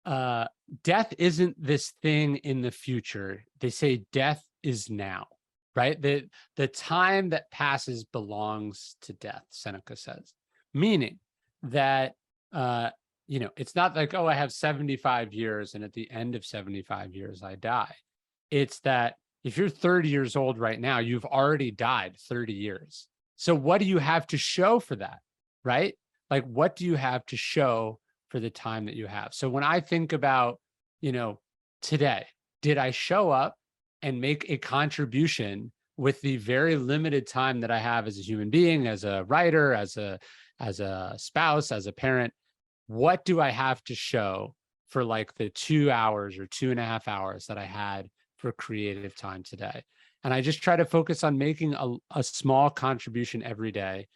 uh, death isn't this thing in the future. They say death is now, right? The time that passes belongs to death, Seneca says, meaning that, uh, it's not like, oh, I have 75 years and at the end of 75 years, I die. It's that if you're 30 years old right now, you've already died 30 years. So what do you have to show for that? Right? Like, what do you have to show for the time that you have? So when I think about, you know, today, did I show up and make a contribution with the very limited time that I have as a human being, as a writer, as a spouse, as a parent? What do I have to show for like the 2 hours or 2.5 hours that I had for creative time today? And I just try to focus on making a small contribution every day.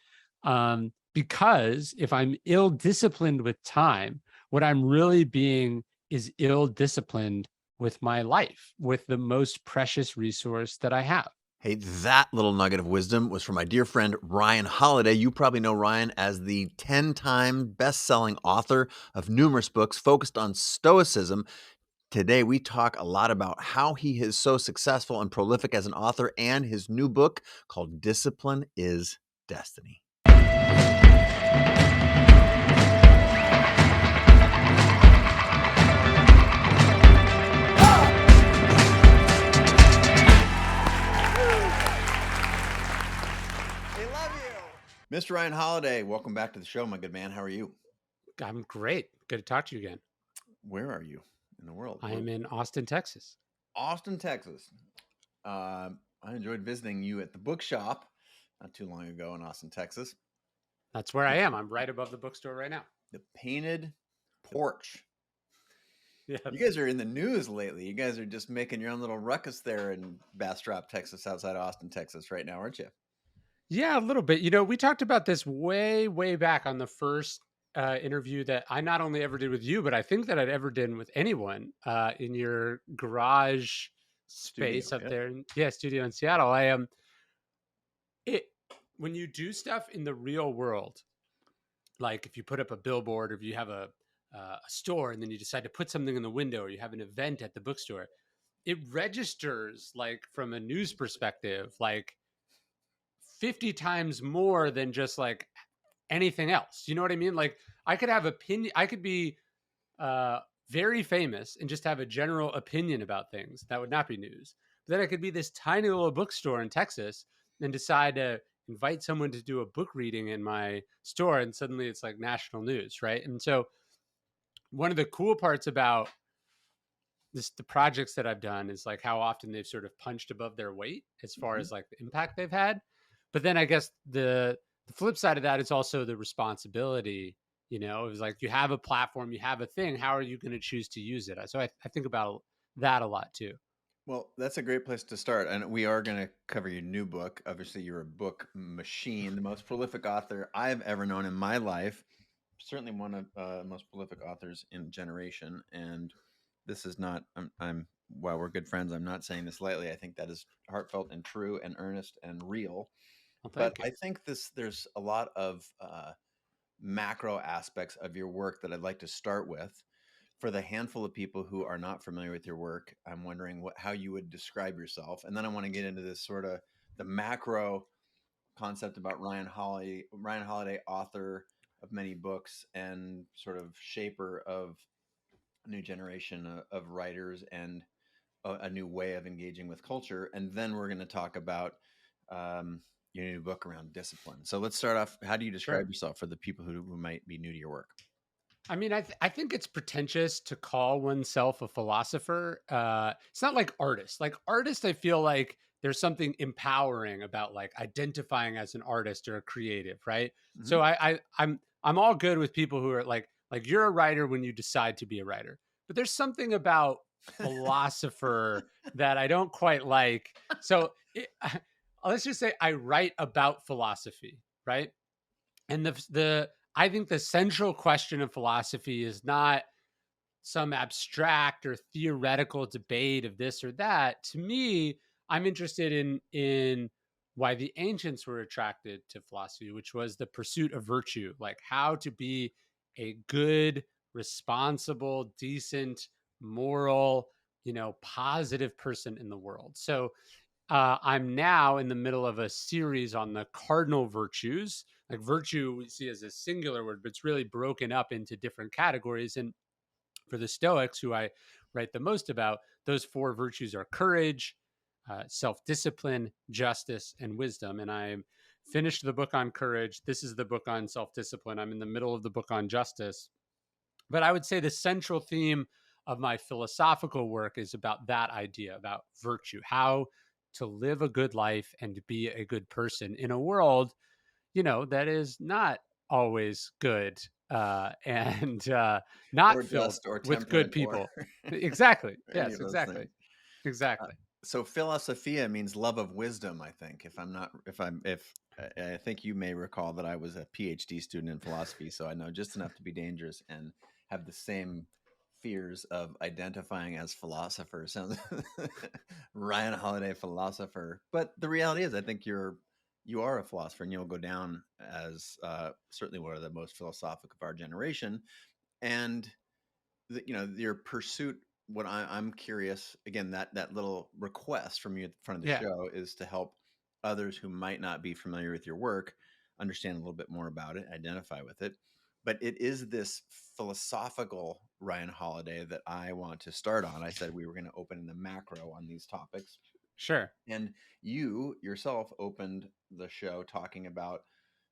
Because if I'm ill disciplined with time, what I'm really being is ill disciplined with my life, with the most precious resource that I have. Hey, that little nugget of wisdom was from my dear friend Ryan Holiday. You probably know Ryan as the 10-time best-selling author of numerous books focused on Stoicism. Today, we talk a lot about how he is so successful and prolific as an author and his new book called Discipline is Destiny. Mr. Ryan Holiday, welcome back to the show, my good man. How are you? I'm great. Good to talk to you again. Where are you in the world? I am in Austin, Texas. Austin, Texas. I enjoyed visiting you at the bookshop not too long ago in Austin, Texas. That's where I am. I'm right above the bookstore right now. The painted porch. Yeah. You guys are in the news lately. You guys are just making your own little ruckus there in Bastrop, Texas, outside Austin, Texas right now, aren't you? Yeah, a little bit. We talked about this way, way back on the first interview that I not only ever did with you, but I think that I'd ever done with anyone in your garage Studio, space up yeah. there. Studio in Seattle. I am it when you do stuff in the real world, like if you put up a billboard or if you have a store and then you decide to put something in the window or you have an event at the bookstore, it registers like from a news perspective, like 50 times more than just like anything else. You know what I mean? Like I could have opinion. I could be uh, very famous and just have a general opinion about things. That would not be news. But then I could be this tiny little bookstore in Texas and decide to invite someone to do a book reading in my store, and suddenly it's like national news, right? And so one of the cool parts about the projects that I've done is like how often they've sort of punched above their weight as far Mm-hmm. as like the impact they've had. But then I guess the flip side of that is also the responsibility. It was like you have a platform, you have a thing. How are you going to choose to use it? So I think about that a lot too. Well, that's a great place to start. And we are going to cover your new book. Obviously, you're a book machine, the most prolific author I've ever known in my life. Certainly one of the most prolific authors in a generation. And this is not, while we're good friends, I'm not saying this lightly. I think that is heartfelt and true and earnest and real. Well, But thank you. I think there's a lot of macro aspects of your work that I'd like to start with. For the handful of people who are not familiar with your work, I'm wondering how you would describe yourself, and then I want to get into this sort of the macro concept about Ryan Holiday, author of many books and sort of shaper of a new generation of writers and a new way of engaging with culture. And then we're going to talk about your new book around discipline. So let's start off. How do you describe Sure. yourself for the people who might be new to your work? I mean, I think it's pretentious to call oneself a philosopher. It's not like artist. Like artist, I feel like there's something empowering about like identifying as an artist or a creative, right? Mm-hmm. So I'm all good with people who are like you're a writer when you decide to be a writer, but there's something about philosopher that I don't quite like. So let's just say I write about philosophy, right? And the I think the central question of philosophy is not some abstract or theoretical debate of this or that. To me, I'm interested in why the ancients were attracted to philosophy, which was the pursuit of virtue, like how to be a good responsible, decent, moral, positive person in the world. So I'm now in the middle of a series on the cardinal virtues. Like virtue, we see as a singular word, but it's really broken up into different categories. And for the Stoics, who I write the most about, those four virtues are courage, self discipline, justice, and wisdom. And I finished the book on courage. This is the book on self discipline. I'm in the middle of the book on justice. But I would say the central theme of my philosophical work is about that idea, about virtue, how to live a good life and to be a good person in a world, that is not always good and not or filled just or with good temperate or people. Exactly. any Yes, of those exactly. things. Uh, Exactly. so philosophia means love of wisdom, I think. If I'm not, if I'm, if I think you may recall that I was a PhD student in philosophy, so I know just enough to be dangerous and have the same fears of identifying as philosopher. Sounds Ryan Holiday philosopher, but the reality is, I think you are a philosopher, and you'll go down as certainly one of the most philosophic of our generation. And your pursuit, what I'm curious, again, that little request from you at the front of the Yeah, show is to help others who might not be familiar with your work understand a little bit more about it, identify with it. But it is this philosophical Ryan Holiday that I want to start on. I said we were going to open in the macro on these topics, sure. and you yourself opened the show talking about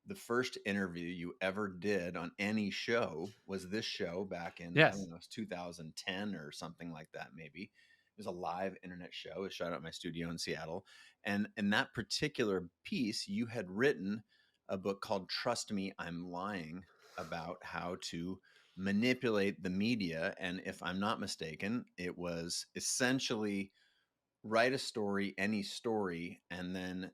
the first interview you ever did on any show was this show back in, I Yes. don't know, it's 2010 or something like that, maybe. It was a live internet show. It was shot at my studio in Seattle. And in that particular piece, you had written a book called Trust Me, I'm Lying, about how to manipulate the media. And if I'm not mistaken, it was essentially write a story, any story, and then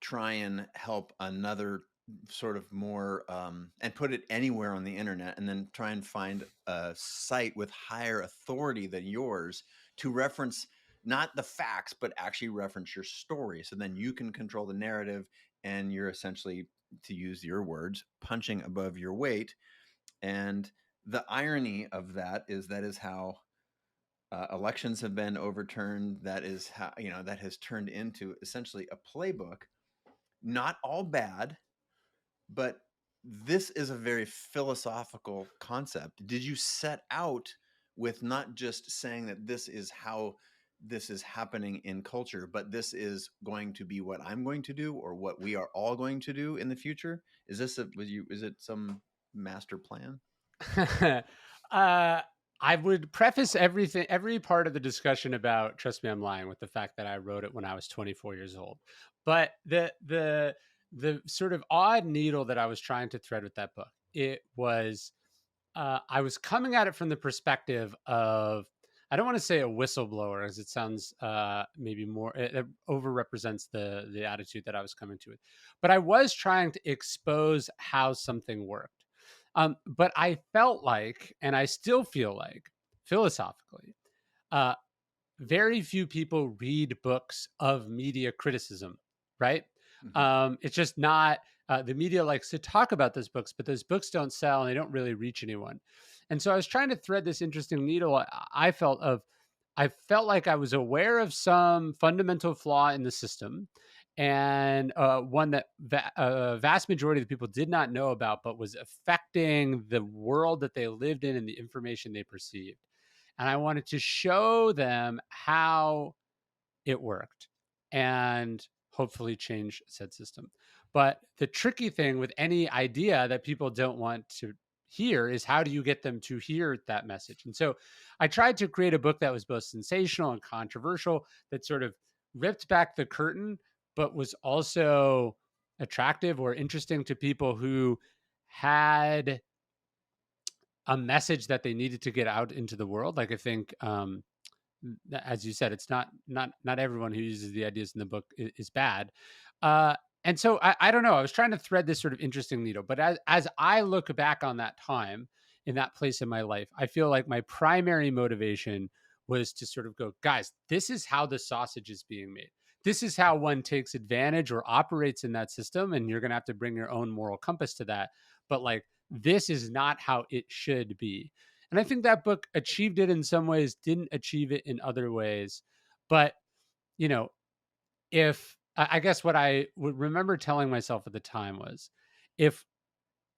try and help another sort of more and put it anywhere on the internet, and then try and find a site with higher authority than yours to reference not the facts but actually reference your story, so then you can control the narrative, and you're essentially, to use your words, punching above your weight. And the irony of that is how elections have been overturned. That is how, that has turned into essentially a playbook. Not all bad, but this is a very philosophical concept. Did you set out with not just saying that this is how this is happening in culture, but this is going to be what I'm going to do, or what we are all going to do in the future? Is this is it some master plan? uh, I would preface every part of the discussion about Trust Me, I'm Lying with the fact that I wrote it when I was 24 years old. But the sort of odd needle that I was trying to thread with that book, it was I was coming at it from the perspective of, I don't want to say a whistleblower, as it sounds maybe more, it overrepresents the attitude that I was coming to it. But I was trying to expose how something worked. But I felt like, and I still feel like, philosophically, uh, very few people read books of media criticism, right? Hmm. It's just not, the media likes to talk about those books, but those books don't sell and they don't really reach anyone. And so I was trying to thread this interesting needle. I felt like I was aware of some fundamental flaw in the system, and one that vast majority of the people did not know about, but was affecting the world that they lived in and the information they perceived. And I wanted to show them how it worked and hopefully change said system. But the tricky thing with any idea that people don't want to hear is, how do you get them to hear that message? And so I tried to create a book that was both sensational and controversial, that sort of ripped back the curtain, but was also attractive or interesting to people who had a message that they needed to get out into the world. Like, I think as you said, it's not everyone who uses the ideas in the book is bad. Uh, and so I don't know. I was trying to thread this sort of interesting needle, but as I look back on that time in that place in my life, I feel like my primary motivation was to sort of go, guys, this is how the sausage is being made. This is how one takes advantage or operates in that system, and you're going to have to bring your own moral compass to that. But like, this is not how it should be. And I think that book achieved it in some ways, didn't achieve it in other ways. But, you know, if I guess what I would remember telling myself at the time was, if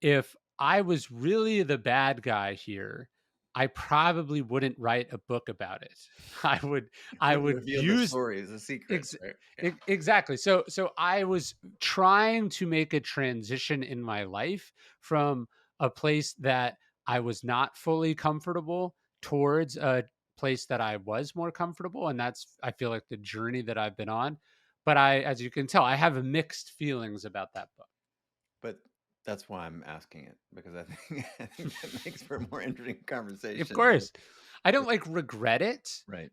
if I was really the bad guy here, I probably wouldn't write a book about it. I would I Wouldn't would reveal the use stories, the secrets, ex- right? Yeah. exactly. So I was trying to make a transition in my life from a place that I was not fully comfortable towards a place that I was more comfortable, and that's, I feel like, the journey that I've been on. But I, as you can tell, I have mixed feelings about that book. But that's why I'm asking it, because I think I think that makes for a more interesting Of conversation. course. I don't Just like regret it, right.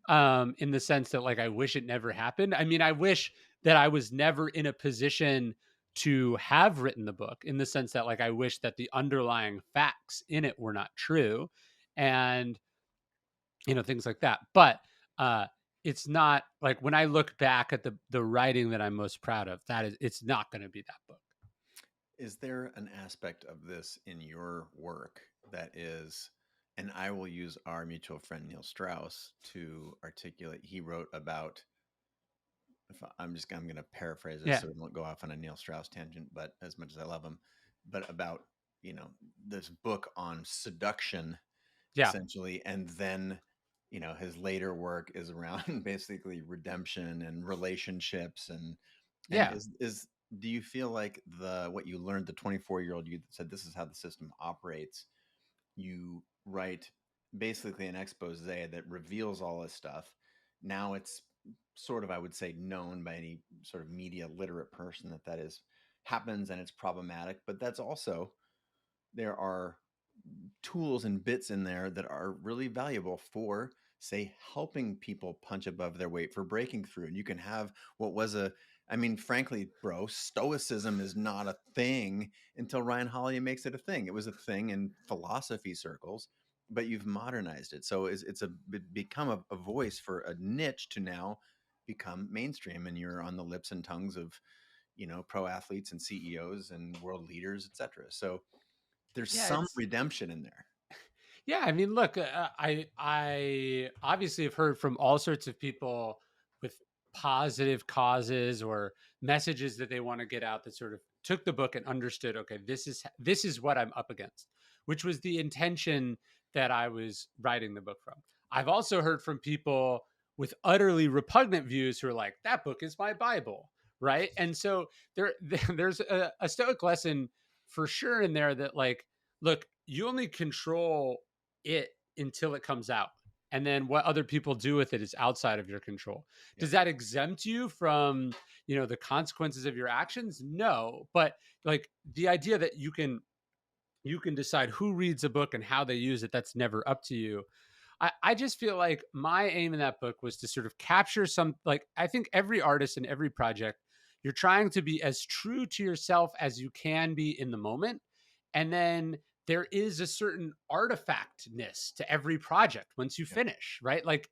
in the sense that, like, I wish it never happened. I mean, I wish that I was never in a position to have written the book, in the sense that, like, I wish that the underlying facts in it were not true, and, things like that. But uh it's not like, when I look back at the writing that I'm most proud of, that is, it's not going to be that book. Is there an aspect of this in your work that is, and I will use our mutual friend Neil Strauss to articulate. He wrote about, if I'm going to paraphrase this Yeah. so we won't go off on a Neil Strauss tangent, but as much as I love him, but about, this book on seduction Yeah. essentially, and then his later work is around basically redemption and relationships, and Yeah. is do you feel like the what you learned, the 24-year-old you that said this is how the system operates, you write basically an expose that reveals all this stuff. Now it's sort of, I would say, known by any sort of media literate person that is happens, and it's problematic, but that's also, there are tools and bits in there that are really valuable for, say, helping people punch above their weight, for breaking through. And you can have what was a, I mean, frankly, bro, stoicism is not a thing until Ryan Holiday makes it a thing. It was a thing in philosophy circles, but you've modernized it. So become a voice for a niche to now become mainstream. And you're on the lips and tongues of, pro athletes and CEOs and world leaders, etc. So there's Yeah, some it's redemption in there. Yeah, I mean, look, I obviously have heard from all sorts of people with positive causes or messages that they want to get out, that sort of took the book and understood, okay, this is what I'm up against, which was the intention that I was writing the book from. I've also heard from people with utterly repugnant views who are like, that book is my Bible, right? And so there's a Stoic lesson for sure in there that, like, look, you only control it until it comes out. And then what other people do with it is outside of your control. Yep. Does that exempt you from, the consequences of your actions? No. But, like, the idea that you can decide who reads a book and how they use it, that's never up to you. I just feel like my aim in that book was to sort of capture some, like, I think every artist and every project, you're trying to be as true to yourself as you can be in the moment. And then there is a certain artifactness to every project once you Yep. finish, right? Like,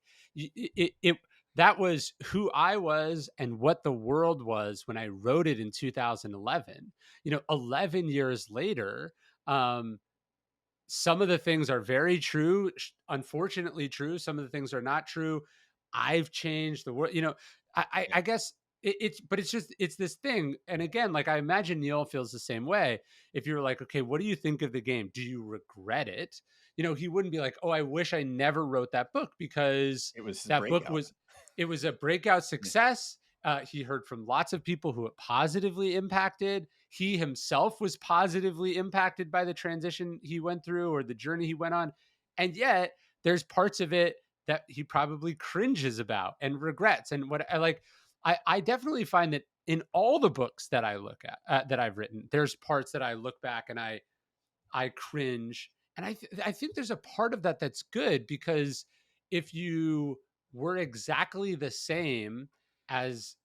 that was who I was and what the world was when I wrote it in 2011. 11 years later, um, some of the things are very true, unfortunately true. Some of the things are not true. I've changed the world. Yeah. I guess but it's this thing. And again, like, I imagine Neil feels the same way. If you're like, okay, what do you think of the game? Do you regret it? He wouldn't be like, oh, I wish I never wrote that book, because It was his that book breakout. was, it was a breakout Yeah. success. He heard from lots of people who it positively impacted. He himself was positively impacted by the transition he went through, or the journey he went on. And yet there's parts of it that he probably cringes about and regrets. And what I like, I definitely find that in all the books that I look at, that I've written, there's parts that I look back and I cringe. And I think there's a part of that that's good, because if you were exactly the same as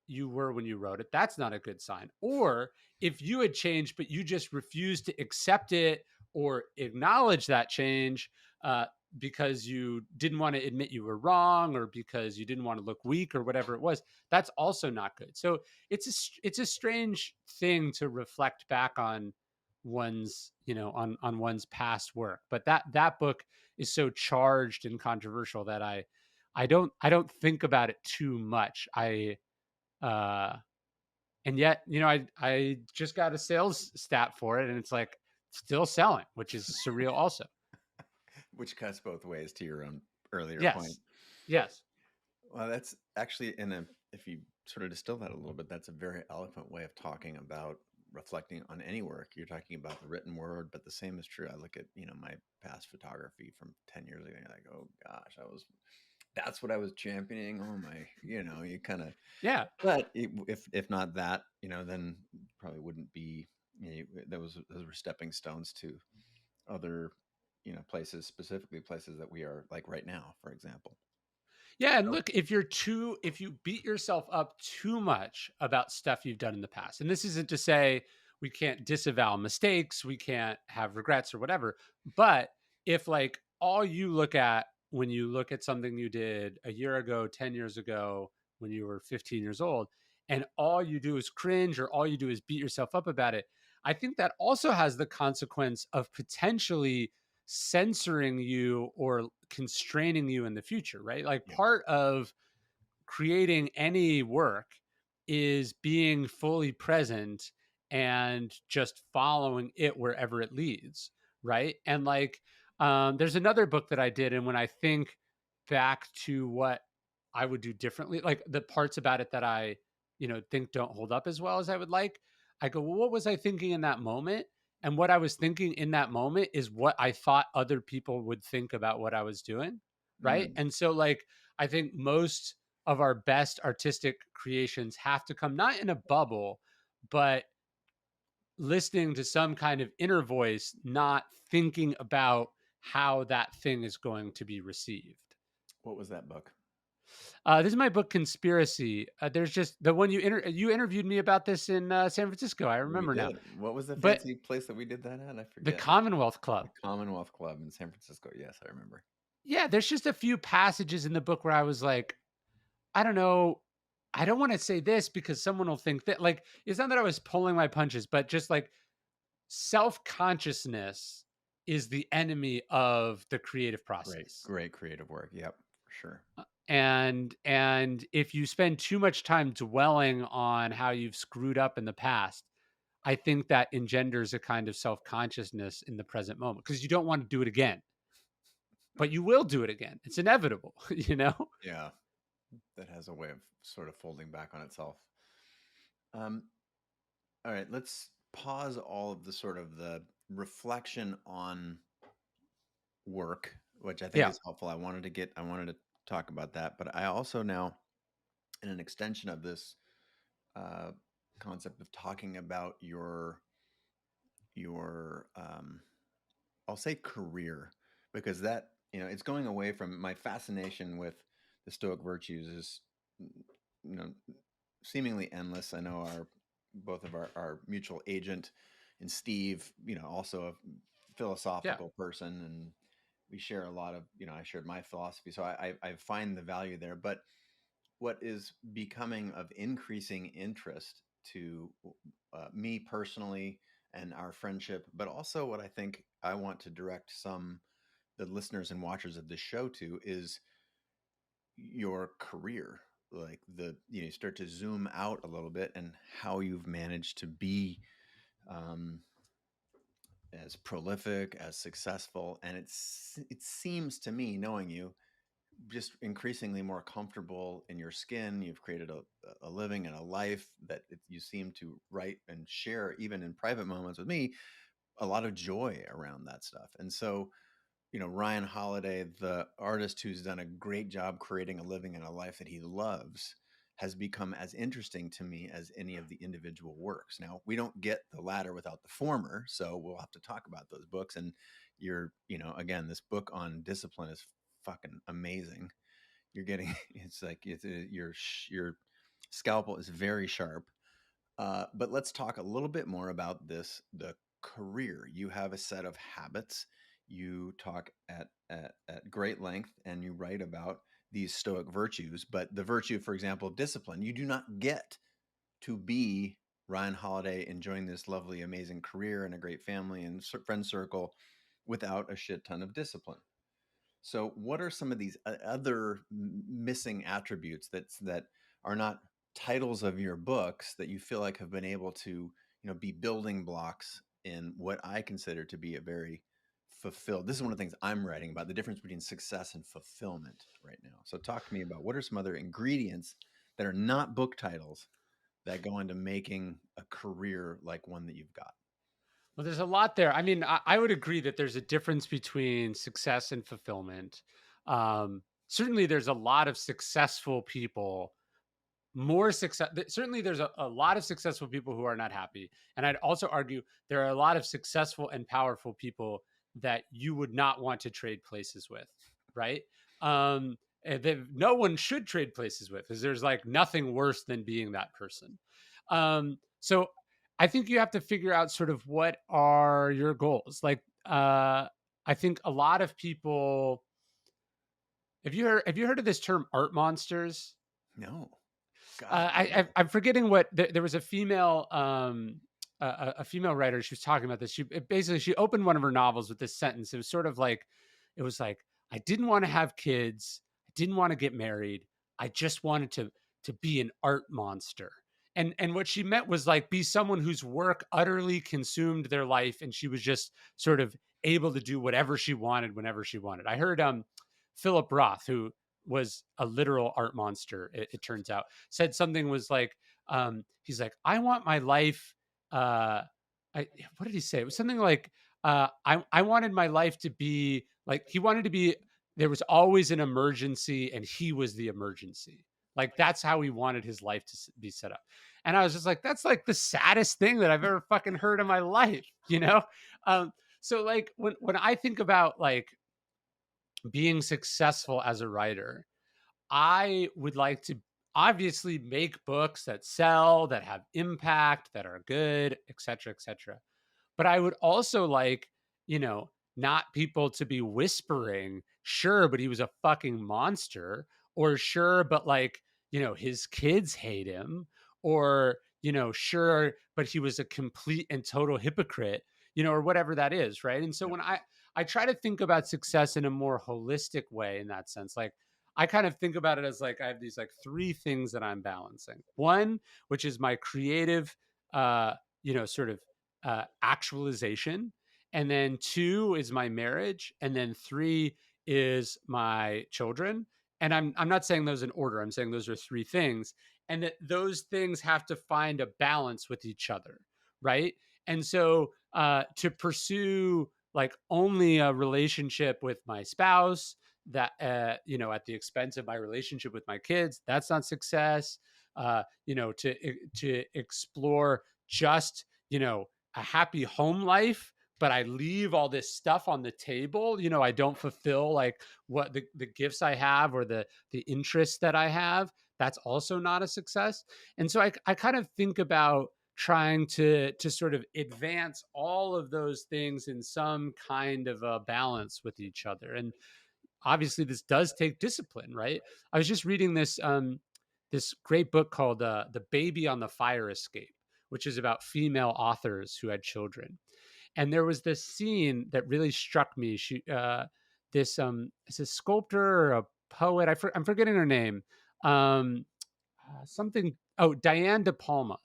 you were when you wrote it, that's not a good sign. Or if you had changed, but you just refused to accept it or acknowledge that change, uh, because you didn't want to admit you were wrong, or because you didn't want to look weak, or whatever it was, that's also not good. So it's a strange thing to reflect back on one's, on one's past work. But that book is so charged and controversial that I don't think about it too much. Uh and yet, I just got a sales stat for it, and it's like still selling, which is surreal also. Which cuts both ways to your own earlier point. Yes. Yes. Well, that's actually, if you sort of distill that a little bit, that's a very eloquent way of talking about reflecting on any work. You're talking about the written word, but the same is true. I look at, my past photography from 10 years ago, and you're like, oh gosh, that's what I was championing. Oh my, you kind of, Yeah. but if not that, then probably wouldn't be, those were stepping stones to other, places, specifically places that we are like right now, for example. Yeah, and So, look, if you beat yourself up too much about stuff you've done in the past, and this isn't to say we can't disavow mistakes, we can't have regrets or whatever, but if like all you look at when you look at something you did a year ago, 10 years ago, when you were 15 years old, and all you do is cringe or all you do is beat yourself up about it, I think that also has the consequence of potentially censoring you or constraining you in the future, right? Like yeah. part of creating any work is being fully present and just following it wherever it leads, right? And like there's another book that I did, and when I think back to what I would do differently, like the parts about it that I think don't hold up as well as I would like, I go, well, what was I thinking in that moment? And what I was thinking in that moment is what I thought other people would think about what I was doing, right? Mm. And so like I think most of our best artistic creations have to come not in a bubble, but listening to some kind of inner voice, not thinking about how that thing is going to be received. What was that book? This is my book, Conspiracy. There's just the one you interviewed me about this in San Francisco. I We remember now, did. What was the but fancy place that we did that at? I the forget. Commonwealth The Club. Commonwealth Club in San Francisco. Yes, I remember. Yeah, there's just a few passages in the book where I was like, I don't know. I don't want to say this because someone will think that, like, it's not that I was pulling my punches, but just like self consciousness is the enemy of the creative Great, process. great creative work. Yep, for sure. And if you spend too much time dwelling on how you've screwed up in the past, I think that engenders a kind of self consciousness in the present moment because you don't want to do it again, but you will do it again. It's inevitable, you know? Yeah, that has a way of sort of folding back on itself. Um, all right, let's pause all of the sort of the reflection on work, which I think Yeah. is helpful. I wanted to talk about that, but I also now, in an extension of this uh, concept of talking about your I'll say career, because that, it's going away from my fascination with the Stoic virtues is, you know, seemingly endless. I know both of our mutual agent and Steve, also a Yeah. philosophical person, and we share a lot of, I shared my philosophy. So I find the value there. But what is becoming of increasing interest to me personally and our friendship, but also what I think I want to direct the listeners and watchers of this show to is your career. Like you start to zoom out a little bit and how you've managed to be um, as prolific, as successful, and it seems to me, knowing you, just increasingly more comfortable in your skin. You've created a living and a life that you seem to write and share, even in private moments with me, a lot of joy around that stuff. And so, Ryan Holiday, the artist who's done a great job creating a living and a life that he loves, has become as interesting to me as any of the individual works. Now, we don't get the latter without the former, so we'll have to talk about those books. And again, this book on discipline is fucking amazing. You're getting it's like your scalpel is very sharp. But let's talk a little bit more about the career. You have a set of habits. You talk at great length and you write about these Stoic virtues. But the virtue, for example, of discipline, you do not get to be. Ryan Holiday enjoying this lovely, amazing career and a great family and friend circle without a shit ton of discipline. So, what are some of these other missing attributes that are not titles of your books that you feel like have been able to, be building blocks in what I consider to be a very fulfilled? This is one of the things I'm writing about, the difference between success and fulfillment right now. So, talk to me about what are some other ingredients that are not book titles that go into making a career like one that you've got. Well, there's a lot there. I mean, I would agree that there's a difference between success and fulfillment. Certainly, there's a lot of successful people, more success. Certainly, there's a lot of successful people who are not happy. And I'd also argue there are a lot of successful and powerful people that you would not want to trade places with, right? And that no one should trade places with, because there's like nothing worse than being that person. So I think you have to figure out sort of what are your goals. Like, I think a lot of people. Have you heard of this term art monsters? No, God, I'm forgetting what there was a female a female writer. She was talking about this. She opened one of her novels with this sentence. It was sort of like, it was like, I didn't want to have kids. I didn't want to get married. I just wanted to be an art monster. And what she meant was like be someone whose work utterly consumed their life, and she was just sort of able to do whatever she wanted whenever she wanted. I heard Philip Roth, who was a literal art monster, it turns out, said something was like, he's like, I want my life. What did he say? It was something like, I wanted my life to be like, he wanted to be, there was always an emergency and he was the emergency. Like that's how he wanted his life to be set up. And I was just like, that's like the saddest thing that I've ever fucking heard in my life, you know? So like when I think about like being successful as a writer, I would like to obviously make books that sell, that have impact, that are good, et cetera, et cetera. But I would also like, you know, not people to be whispering, sure, but he was a fucking monster, or sure, but like, his kids hate him, or, sure, but he was a complete and total hypocrite, or whatever that is. Right. And so yeah. when I try to think about success in a more holistic way in that sense, like, I kind of think about it as like I have these like three things that I'm balancing. One, which is my creative, sort of actualization. And then two is my marriage. And then three is my children. And I'm not saying those in order. I'm saying those are three things. And that those things have to find a balance with each other. Right. And so to pursue like only a relationship with my spouse that, at the expense of my relationship with my kids, that's not success. To explore just, a happy home life, but I leave all this stuff on the table. I don't fulfill like what the gifts I have or the interests that I have. That's also not a success. And so I kind of think about trying to sort of advance all of those things in some kind of a balance with each other. And obviously this does take discipline, right? I was just reading this great book called The Baby on the Fire Escape, which is about female authors who had children. And there was this scene that really struck me. This is a sculptor or a poet. I'm forgetting her name. Something. Oh, Diane De Palma,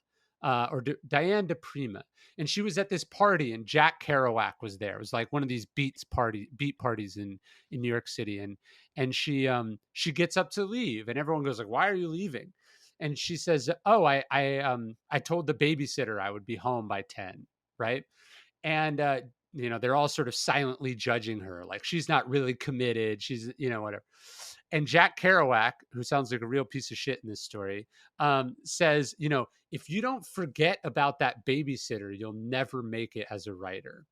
Diane De Prima, and she was at this party, and Jack Kerouac was there. It was like one of these beat parties in New York City, and she gets up to leave, and everyone goes like, "Why are you leaving?" And she says, "Oh, I told the babysitter I would be home by 10, right?" And they're all sort of silently judging her, like she's not really committed, she's whatever. And Jack Kerouac, who sounds like a real piece of shit in this story, says, if you don't forget about that babysitter, you'll never make it as a writer.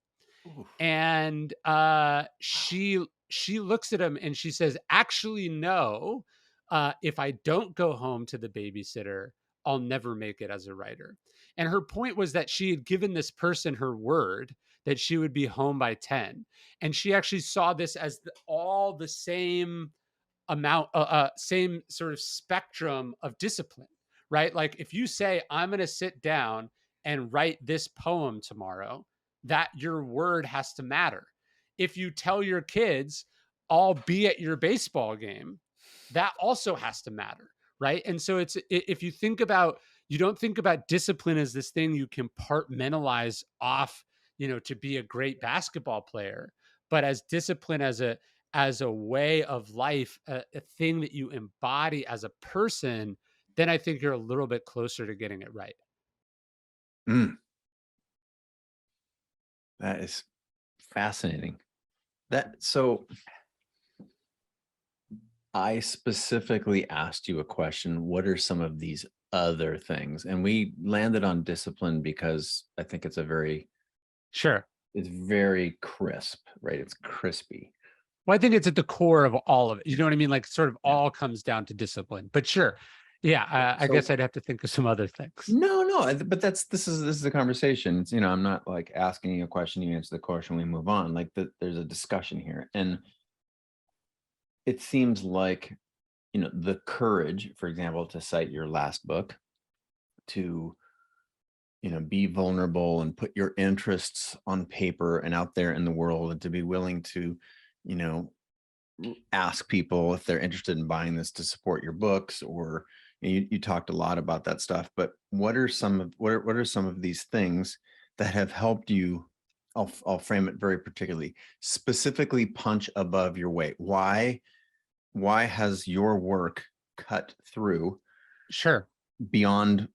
Oof. And Wow. she looks at him and she says, actually, no, if I don't go home to the babysitter, I'll never make it as a writer. And her point was that she had given this person her word that she would be home by 10. And she actually saw this as all the same amount, same sort of spectrum of discipline, right? Like if you say, I'm going to sit down and write this poem tomorrow, that your word has to matter. If you tell your kids, I'll be at your baseball game, that also has to matter, right? And so if you think about, you don't think about discipline as this thing you compartmentalize off, to be a great basketball player, but as discipline as a way of life, a thing that you embody as a person, then I think you're a little bit closer to getting it right. Mm, that is fascinating. So I specifically asked you a question. What are some of these other things? And we landed on discipline because I think it's Sure. it's very crisp, right? It's crispy. Well, I think it's at the core of all of it. You know what I mean? Like, sort of Yeah. all comes down to discipline. But sure, yeah, I guess So I'd have to think of some other things. no, but this is a conversation. It's, I'm not like asking you a question, you answer the question, we move on. Like there's a discussion here. And it seems like, the courage, for example, to cite your last book, to, be vulnerable and put your interests on paper and out there in the world, and to be willing to, you know, ask people if they're interested in buying this to support your books, or you talked a lot about that stuff. But what are some of these things that have helped you? I'll frame it very particularly, specifically punch above your weight. Why has your work cut through Sure. beyond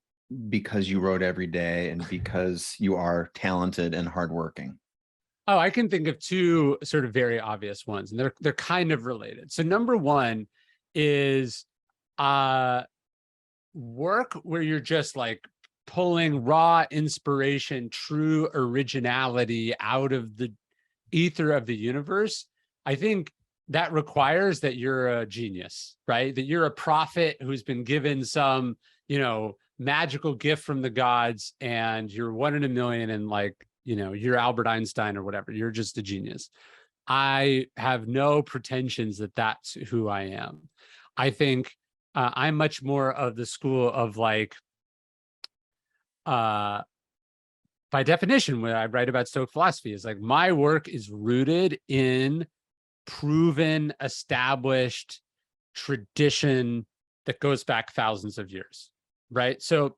because you wrote every day and because you are talented and hardworking? Oh, I can think of two sort of very obvious ones, and they're kind of related. So number one is uh work where you're just like pulling raw inspiration, true originality out of the ether of the universe. I think that requires that you're a genius, right? That you're a prophet who's been given some, magical gift from the gods, and you're one in a million, and like, you're Albert Einstein or whatever. You're just a genius. I have no pretensions that that's who I am. I think I'm much more of the school of like, uh, by definition, when I write about Stoic philosophy, is like my work is rooted in proven, established tradition that goes back thousands of years, right? So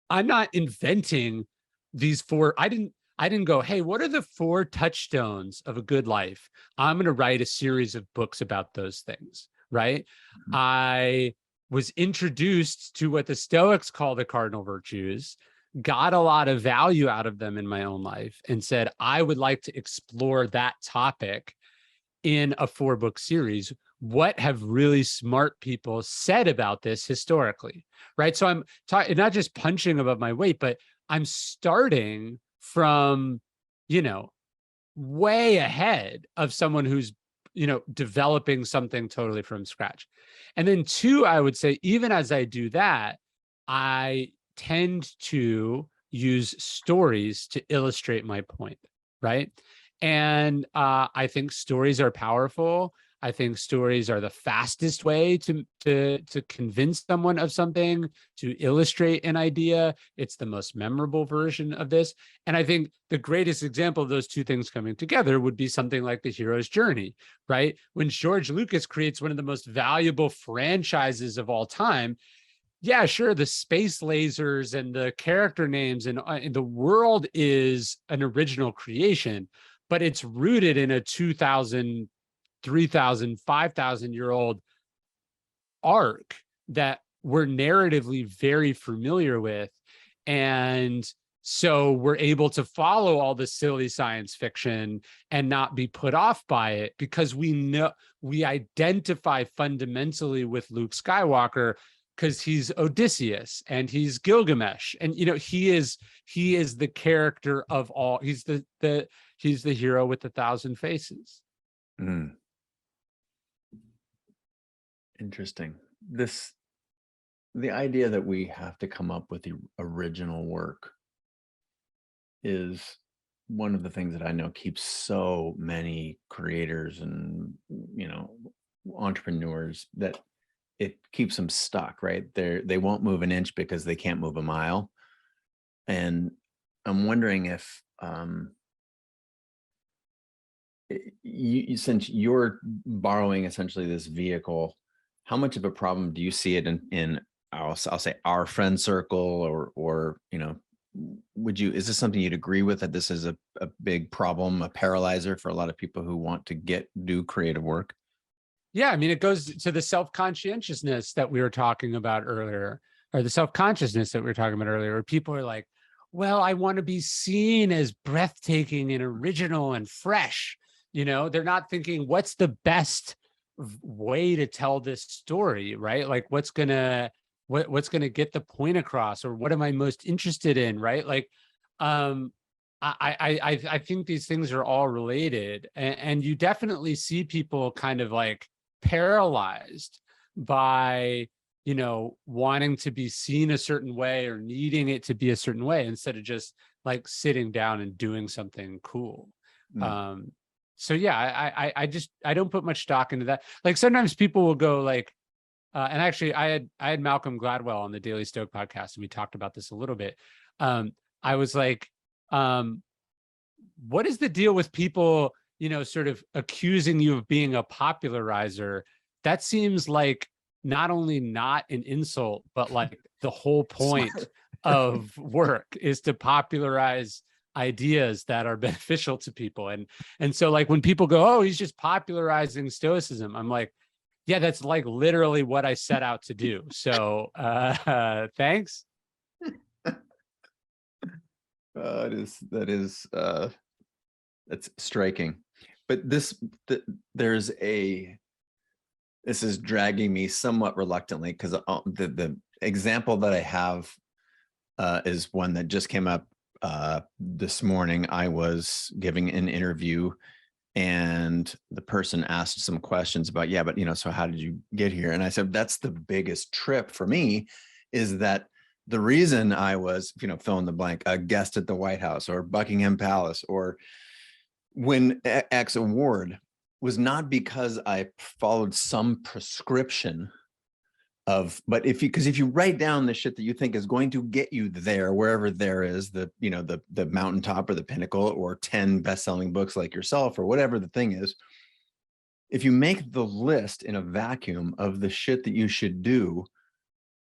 I'm not inventing these four. I didn't go, hey, what are the four touchstones of a good life? I'm going to write a series of books about those things, right? Mhm. I was introduced to what the Stoics call the cardinal virtues, got a lot of value out of them in my own life, and said, I would like to explore that topic in a 4-book series. What have really smart people said about this historically, right? So I'm not just punching above my weight, but I'm starting from, way ahead of someone who's, developing something totally from scratch. And then two, I would say, even as I do that, I tend to use stories to illustrate my point, right? And I think stories are powerful. I think stories are the fastest way to convince someone of something, to illustrate an idea. It's the most memorable version of this. And I think the greatest example of those two things coming together would be something like The Hero's Journey, right? When George Lucas creates one of the most valuable franchises of all time, yeah, sure, the space lasers and the character names and the world is an original creation, but it's rooted in a 2,000, 3,000, 5,000 year old arc that we're narratively very familiar with. And so we're able to follow all the silly science fiction and not be put off by it, because we identify fundamentally with Luke Skywalker, because he's Odysseus and he's Gilgamesh, and he is the character of all. He's the hero with 1,000 faces. Mm, interesting. The idea that we have to come up with the original work is one of the things that I know keeps so many creators and, entrepreneurs, that it keeps them stuck, right? They won't move an inch because they can't move a mile. And I'm wondering if since you're borrowing essentially this vehicle, how much of a problem do you see it in I'll say our friend circle, or is this something you'd agree with, that this is a big problem, a paralyzer for a lot of people who want to do creative work? Yeah, I mean, it goes to the self-conscientiousness that we were talking about earlier, or the self-consciousness that we were talking about earlier, where people are like, well, I want to be seen as breathtaking and original and fresh. They're not thinking, what's the best way to tell this story, right? Like, what's gonna get the point across, or what am I most interested in, right? Like, I think these things are all related, and you definitely see people kind of like paralyzed by wanting to be seen a certain way or needing it to be a certain way, instead of just like sitting down and doing something cool. Mm. So yeah, I don't put much stock into that. Like, sometimes people will go like, and actually I had Malcolm Gladwell on the Daily Stoic podcast, and we talked about this a little bit. I was like, what is the deal with people, sort of accusing you of being a popularizer? That seems like not only not an insult, but like the whole point of work is to popularize ideas that are beneficial to people. And so like when people go, oh, he's just popularizing Stoicism, I'm like, yeah, that's like literally what I set out to do. So thanks. That's striking. But this is dragging me somewhat reluctantly, because the example that I have is one that just came up this morning. I was giving an interview, and the person asked some questions about, yeah, but so how did you get here? And I said, that's the biggest trip for me, is that the reason I was, fill in the blank, a guest at the White House or Buckingham Palace or win X award, was not because I followed some prescription but if you write down the shit that you think is going to get you there, wherever there is, the mountaintop or the pinnacle, or 10 best-selling books like yourself, or whatever the thing is, if you make the list in a vacuum of the shit that you should do,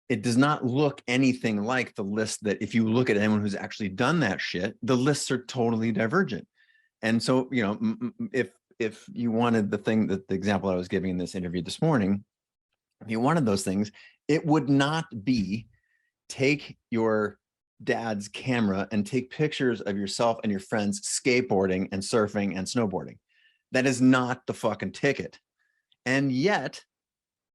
it does not look anything like the list that, if you look at anyone who's actually done that shit, the lists are totally divergent. And so, if you wanted the example I was giving in this interview this morning, if you wanted those things, it would not be take your dad's camera and take pictures of yourself and your friends skateboarding and surfing and snowboarding. That is not the fucking ticket. And yet,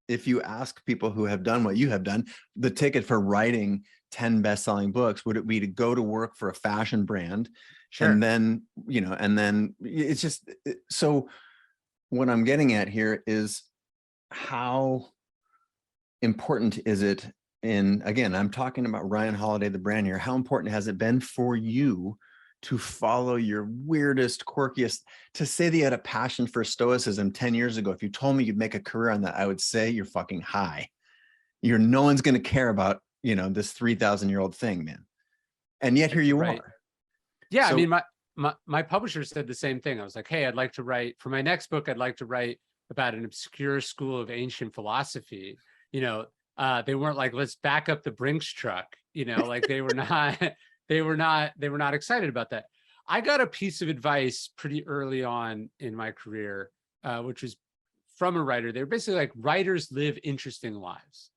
if you ask people who have done what you have done, the ticket for writing 10 best-selling books, would it be to go to work for a fashion brand? Sure. And then, it's just, so what I'm getting at here is, how important is it again, I'm talking about Ryan Holiday, the brand here. How important has it been for you to follow your weirdest, quirkiest, to say that you had a passion for Stoicism 10 years ago? If you told me you'd make a career on that, I would say you're fucking high. No one's going to care about, this 3,000-year-old thing, man. And yet here you are. Yeah. So, I mean, my publisher said the same thing. I was like, hey, I'd like to write for my next book. I'd like to write about an obscure school of ancient philosophy. They weren't like, let's back up the Brinks truck, like they were not, they were not excited about that. I got a piece of advice pretty early on in my career, which was from a writer. They're basically like, writers live interesting lives.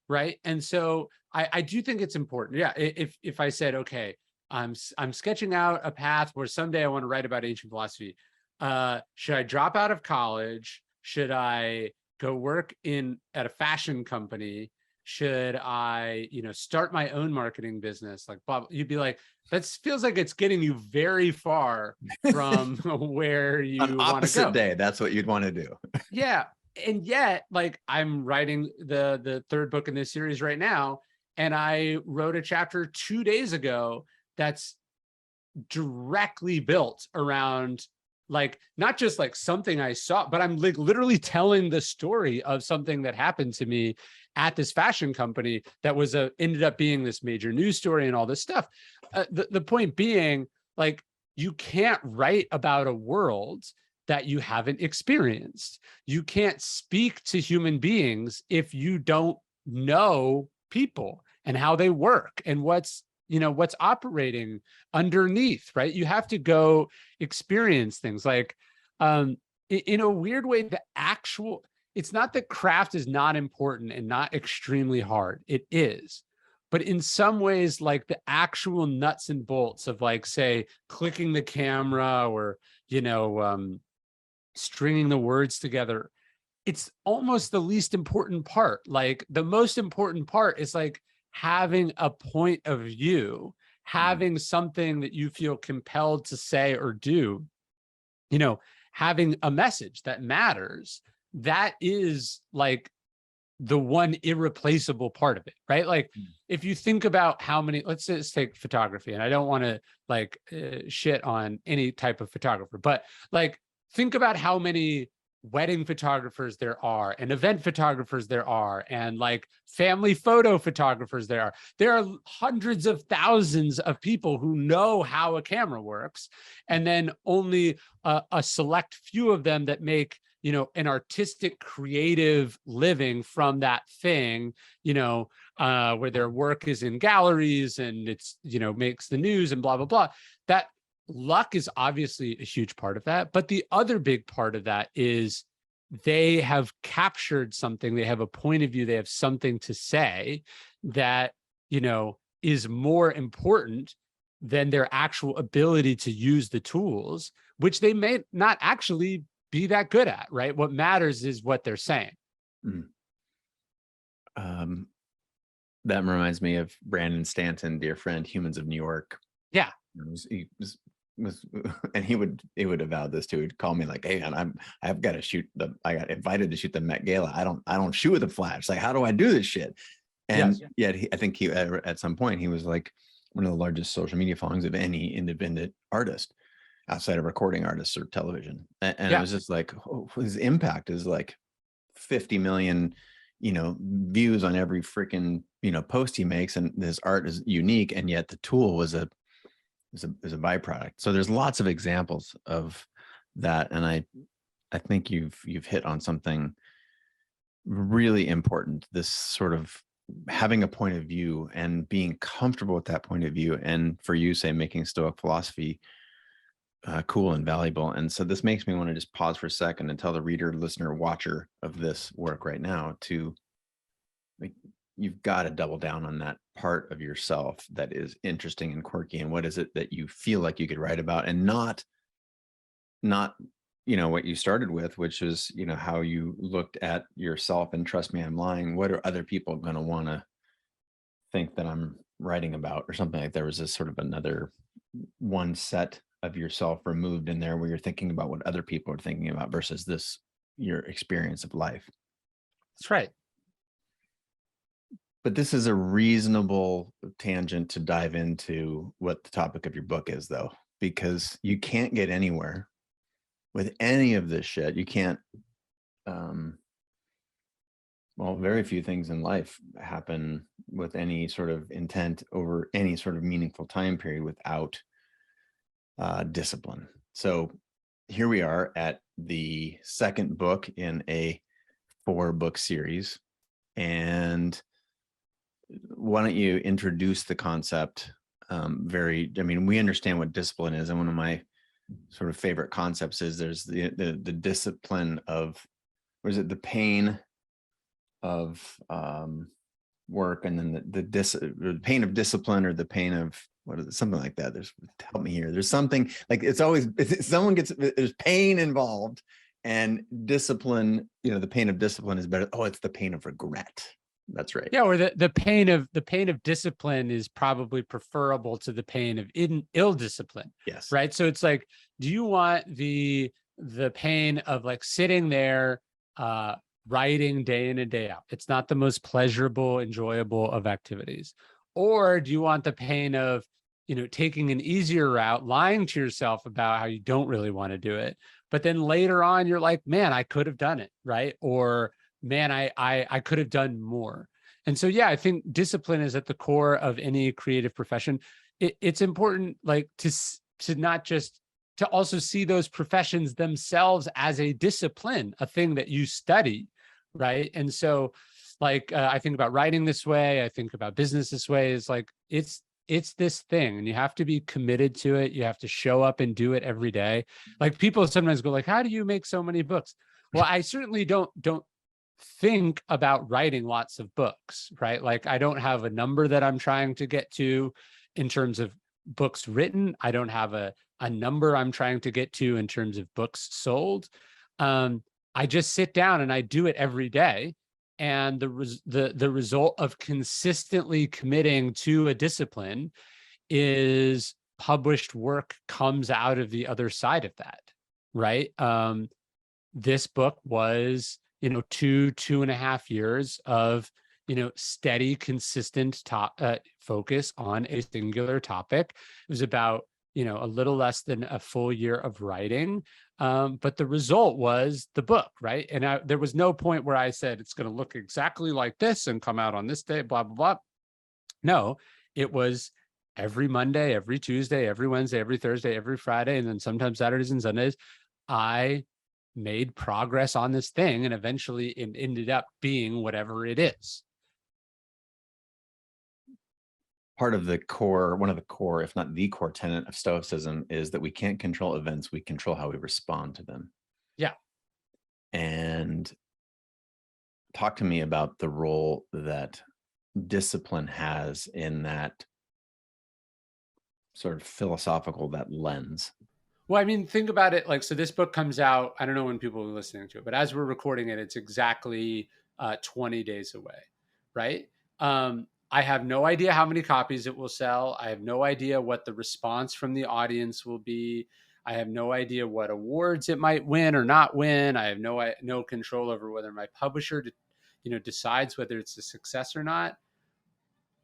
Right. And so I do think it's important. Yeah. If I said, okay, I'm sketching out a path where someday I want to write about ancient philosophy. Should I drop out of college? Should I go work at a fashion company? Should I, start my own marketing business? Like, Bob, you'd be like, that feels like it's getting you very far from where you want to go. On opposite day, that's what you'd want to do. Yeah. And yet, like, I'm writing the third book in this series right now, and I wrote a chapter 2 days ago that's directly built around, like, not just like something I saw, but I'm like literally telling the story of something that happened to me at this fashion company that was ended up being this major news story and all this stuff. the point being, like, you can't write about a world that you haven't experienced. You can't speak to human beings if you don't know people and how they work and what's operating underneath, right? You have to go experience things. Like, in a weird way, it's not that craft is not important and not extremely hard. It is. But in some ways, like, the actual nuts and bolts of, like, say, clicking the camera or, stringing the words together, it's almost the least important part. Like, the most important part is, like, having a point of view, having something that you feel compelled to say or do, having a message that matters. That is, like, the one irreplaceable part of it, right? Like, if you think about how many, let's just take photography, and I don't want to, like, shit on any type of photographer, but, like, think about how many wedding photographers there are, and event photographers there are, and, like, family photo photographers there are. There are hundreds of thousands of people who know how a camera works, and then only a select few of them that make, an artistic, creative living from that thing, where their work is in galleries and it's, makes the news and blah, blah, blah. That luck is obviously a huge part of that. But the other big part of that is they have captured something. They have a point of view. They have something to say that, is more important than their actual ability to use the tools, which they may not actually be that good at, right? What matters is what they're saying. That reminds me of Brandon Stanton, dear friend, Humans of New York. Yeah. And he would avow this too. He'd call me like, "Hey, man, I've got to shoot I got invited to shoot the Met Gala. I don't shoot with a flash. Like, how do I do this shit?" And yet I think he, at some point, he was like one of the largest social media followings of any independent artist outside of recording artists or television. And I was just like, oh, his impact is like 50 million, views on every freaking, post he makes. And his art is unique. And yet the tool was a byproduct. So there's lots of examples of that. And I think you've hit on something really important, this sort of having a point of view and being comfortable with that point of view. And for you, say, making Stoic philosophy cool and valuable. And so this makes me want to just pause for a second and tell the reader, listener, watcher of this work right now to, like, you've got to double down on that part of yourself that is interesting and quirky. And what is it that you feel like you could write about, and not what you started with, which is, how you looked at yourself and, trust me, I'm lying. What are other people going to want to think that I'm writing about, or something? Like, there was this sort of another one set of yourself removed in there where you're thinking about what other people are thinking about versus this, your experience of life. That's right. But this is a reasonable tangent to dive into what the topic of your book is, though, because you can't get anywhere with any of this shit. You can't, very few things in life happen with any sort of intent over any sort of meaningful time period without discipline. So here we are at the second book in a 4-book series. And why don't you introduce the concept? We understand what discipline is. And one of my sort of favorite concepts is there's the discipline of, or is it the pain of work, and then the pain of discipline, or the pain of, what is it? Something like that. Help me here. There's something like, there's pain involved, and discipline, the pain of discipline is better. Oh, it's the pain of regret. That's right. Yeah, or the pain of discipline is probably preferable to the pain of ill discipline. Yes. Right. So it's like, do you want the pain of, like, sitting there writing day in and day out? It's not the most pleasurable, enjoyable of activities. Or do you want the pain of, taking an easier route, lying to yourself about how you don't really want to do it, but then later on you're like, man, I could have done it, right? Or, man, I could have done more. And so, yeah, I think discipline is at the core of any creative profession. it's important, like, to not just to also see those professions themselves as a discipline, a thing that you study, right? And so, like, I think about writing this way, I think about business this way. Is like, it's this thing, and you have to be committed to it. You have to show up and do it every day. Like, people sometimes go like, how do you make so many books? Well, I certainly don't think about writing lots of books, right? Like, I don't have a number that I'm trying to get to in terms of books written. I don't have a number I'm trying to get to in terms of books sold. Um, I just sit down and I do it every day. And the result of consistently committing to a discipline is published work comes out of the other side of that, right? This book was, 2.5 years of, steady, consistent focus on a singular topic. It was about, a little less than a full year of writing. But the result was the book, right? And there was no point where I said it's going to look exactly like this and come out on this day, blah, blah, blah. No, it was every Monday, every Tuesday, every Wednesday, every Thursday, every Friday, and then sometimes Saturdays and Sundays. I made progress on this thing, and eventually it ended up being whatever it is. Part of the core, one of the core, if not the core tenet of Stoicism is that we can't control events, we control how we respond to them. Yeah. And talk to me about the role that discipline has in that sort of philosophical, that lens. Well, I mean, think about it. Like, so this book comes out, I don't know when people are listening to it, but as we're recording it, it's exactly 20 days away, right? I have no idea how many copies it will sell. I have no idea what the response from the audience will be. I have no idea what awards it might win or not win. I have no control over whether my publisher, decides whether it's a success or not.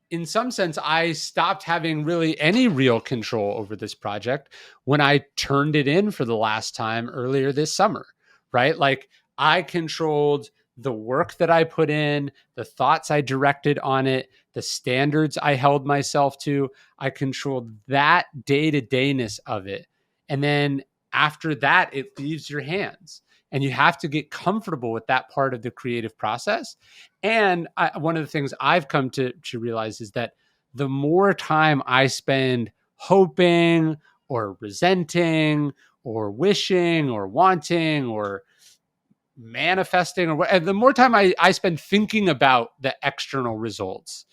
In some sense, I stopped having really any real control over this project when I turned it in for the last time earlier this summer, right? Like, I controlled the work that I put in, the thoughts I directed on it, the standards I held myself to. I controlled that day-to-dayness of it. And then after that, it leaves your hands. And you have to get comfortable with that part of the creative process. And one of the things I've come to realize is that the more time I spend hoping or resenting or wishing or wanting or manifesting, and the more time I spend thinking about the external results,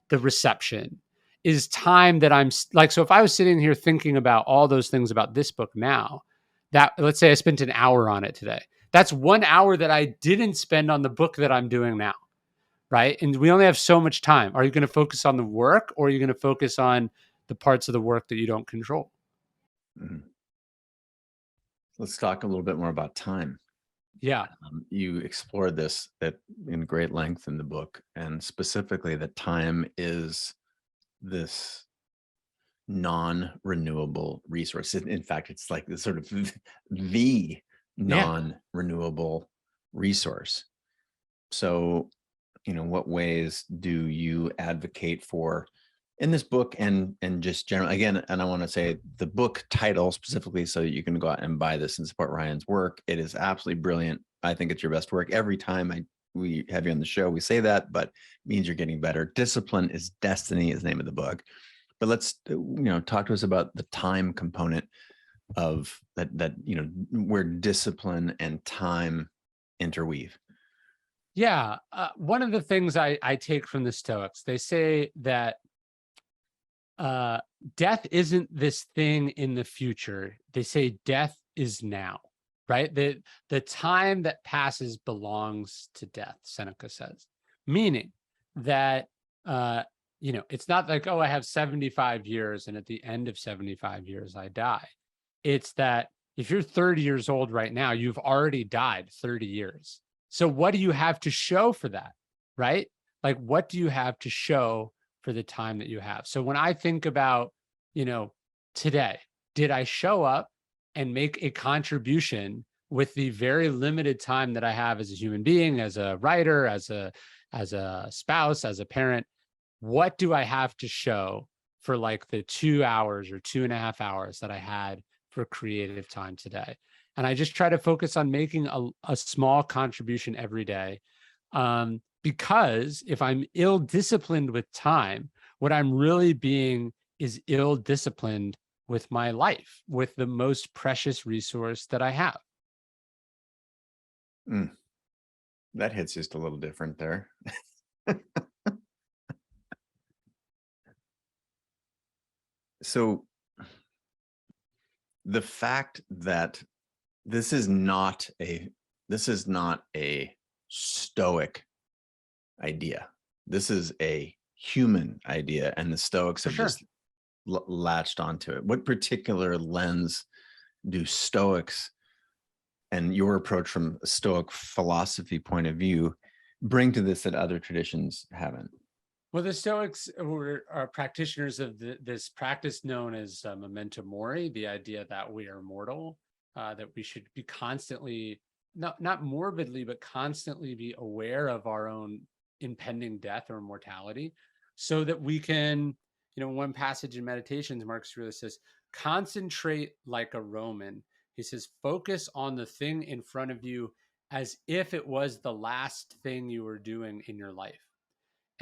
the reception, is time that I'm like, so if I was sitting here thinking about all those things about this book now, that, let's say I spent an hour on it today, that's 1 hour that I didn't spend on the book that I'm doing now, right? And we only have so much time. Are you going to focus on the work, or are you going to focus on the parts of the work that you don't control? Mm-hmm. Let's talk a little bit more about time. Yeah. You explored this in great length in the book, and specifically that time is this non-renewable resource. In fact, it's like the sort of the non-renewable resource. So, what ways do you advocate for in this book, and just generally, again, and I want to say the book title specifically so that you can go out and buy this and support Ryan's work. It is absolutely brilliant. I think it's your best work. Every time we have you on the show, we say that, but it means you're getting better. Discipline is Destiny is the name of the book. But let's, talk to us about the time component of that, where discipline and time interweave. Yeah. One of the things I take from the Stoics, they say that death isn't this thing in the future. They say death is now, right? The time that passes belongs to death, Seneca says, meaning that, it's not like, oh, I have 75 years and at the end of 75 years, I die. It's that if you're 30 years old right now, you've already died 30 years. So what do you have to show for that, right? Like, what do you have to show for the time that you have? So when I think about, today, did I show up and make a contribution with the very limited time that I have as a human being, as a writer, as a spouse, as a parent? What do I have to show for like the 2 hours or 2.5 hours that I had for creative time today. And I just try to focus on making a small contribution every day. Because if I'm ill disciplined with time, what I'm really being is ill disciplined with my life, with the most precious resource that I have. Mm, that hits just a little different there. So the fact that this is not a Stoic idea. This is a human idea, and the Stoics For have sure. just latched onto it. What particular lens do Stoics and your approach from a Stoic philosophy point of view bring to this that other traditions haven't? Well, the Stoics are practitioners of this practice known as memento mori, the idea that we are mortal, that we should be constantly, not morbidly, but constantly be aware of our own impending death or mortality, so that we can, one passage in Meditations, Marcus Aurelius says, concentrate like a Roman. He says, focus on the thing in front of you as if it was the last thing you were doing in your life.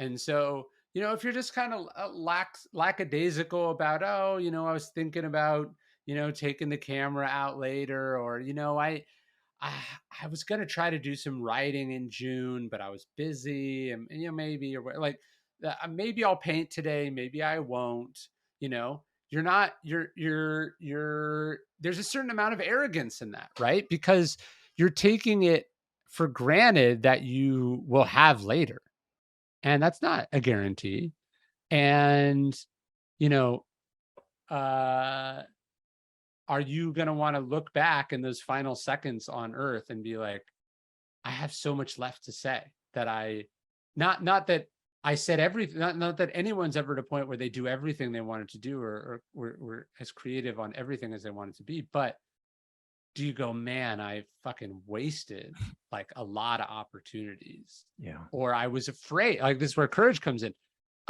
And so, if you're just kind of lackadaisical about, oh, I was thinking about, taking the camera out later, or, I, I was going to try to do some writing in June, but I was busy and maybe, or like, maybe I'll paint today. Maybe I won't, you know, you're not, there's a certain amount of arrogance in that, right? Because you're taking it for granted that you will have later, and that's not a guarantee. And you know uh are you going to want to look back in those final seconds on earth and be like, I have so much left to say, that I not that I said everything, not that anyone's ever at a point where they do everything they wanted to do, or were as creative on everything as they wanted to be, but do you go, man, I fucking wasted like a lot of opportunities, Yeah. or I was afraid, like this is where courage comes in.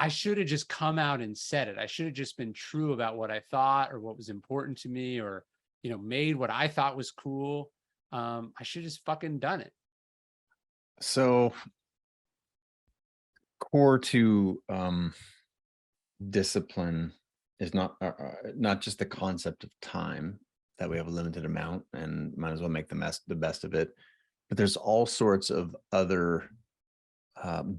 I should have just come out and said it. I should have just been true about what I thought or what was important to me, or, made what I thought was cool. I should have just fucking done it. So core to discipline is not just the concept of time, that we have a limited amount and might as well make the best of it, but there's all sorts of other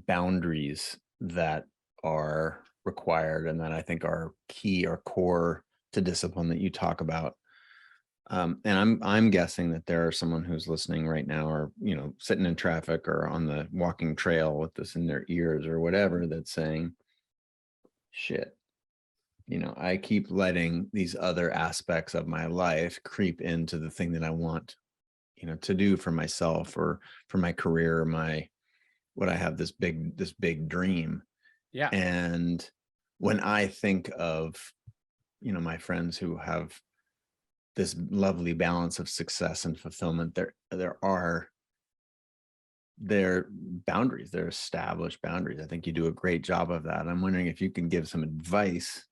boundaries that are required and that I think are key or core to discipline that you talk about. And I'm guessing that there are someone who's listening right now, or sitting in traffic or on the walking trail with this in their ears or whatever, that's saying, shit, I keep letting these other aspects of my life creep into the thing that I want, to do for myself or for my career, or what I have, this big dream. Yeah. And when I think of, my friends who have this lovely balance of success and fulfillment, there are boundaries, there are established boundaries. I think you do a great job of that. I'm wondering if you can give some advice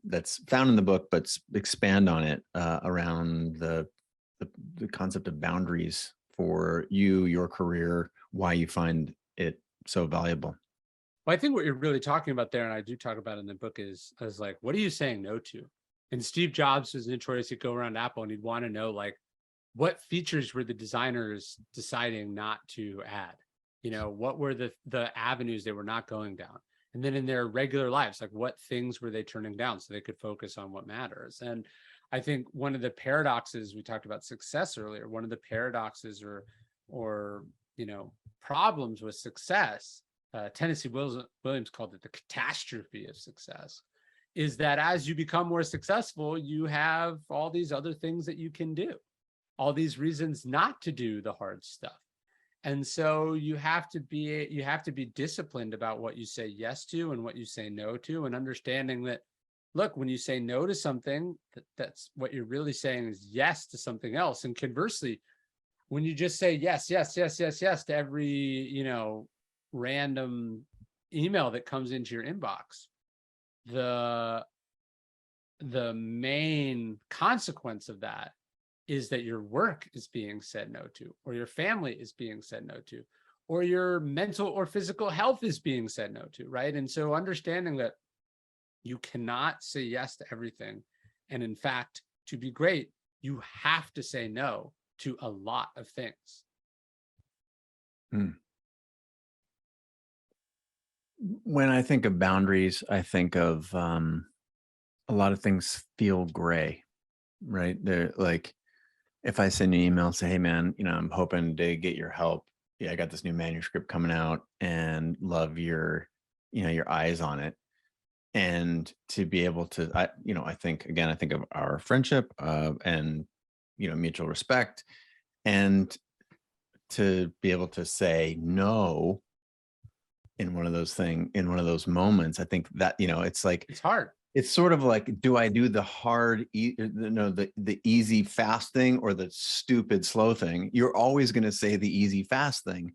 that's found in the book, but expand on it around the concept of boundaries for you, your career, why you find it so valuable. Well, I think what you're really talking about there, and I do talk about in the book, is like, what are you saying no to? And Steve Jobs was notorious to go around Apple and he'd want to know, like, what features were the designers deciding not to add? What were the avenues they were not going down? And then in their regular lives, like, what things were they turning down so they could focus on what matters? And I think one of the paradoxes, we talked about success earlier, one of the paradoxes or problems with success, Tennessee Williams called it the catastrophe of success, is that as you become more successful, you have all these other things that you can do, all these reasons not to do the hard stuff. And so you have to be disciplined about what you say yes to and what you say no to, and understanding that, look, when you say no to something, that's what you're really saying is yes to something else. And conversely, when you just say yes, yes, yes, yes, yes to every, random email that comes into your inbox, the main consequence of that is that your work is being said no to, or your family is being said no to, or your mental or physical health is being said no to, right? And so understanding that you cannot say yes to everything, and in fact, to be great, you have to say no to a lot of things. When I think of boundaries, I think of a lot of things feel gray, right? They're like, if I send you an email and say, hey man, I'm hoping to get your help. Yeah, I got this new manuscript coming out and love your, your eyes on it. And to be able to, I think of our friendship and, mutual respect, and to be able to say no in one of those moments. I think that, it's like, It's hard. it's sort of like, do I do the hard, the easy, fast thing, or the stupid, slow thing? You're always going to say the easy, fast thing.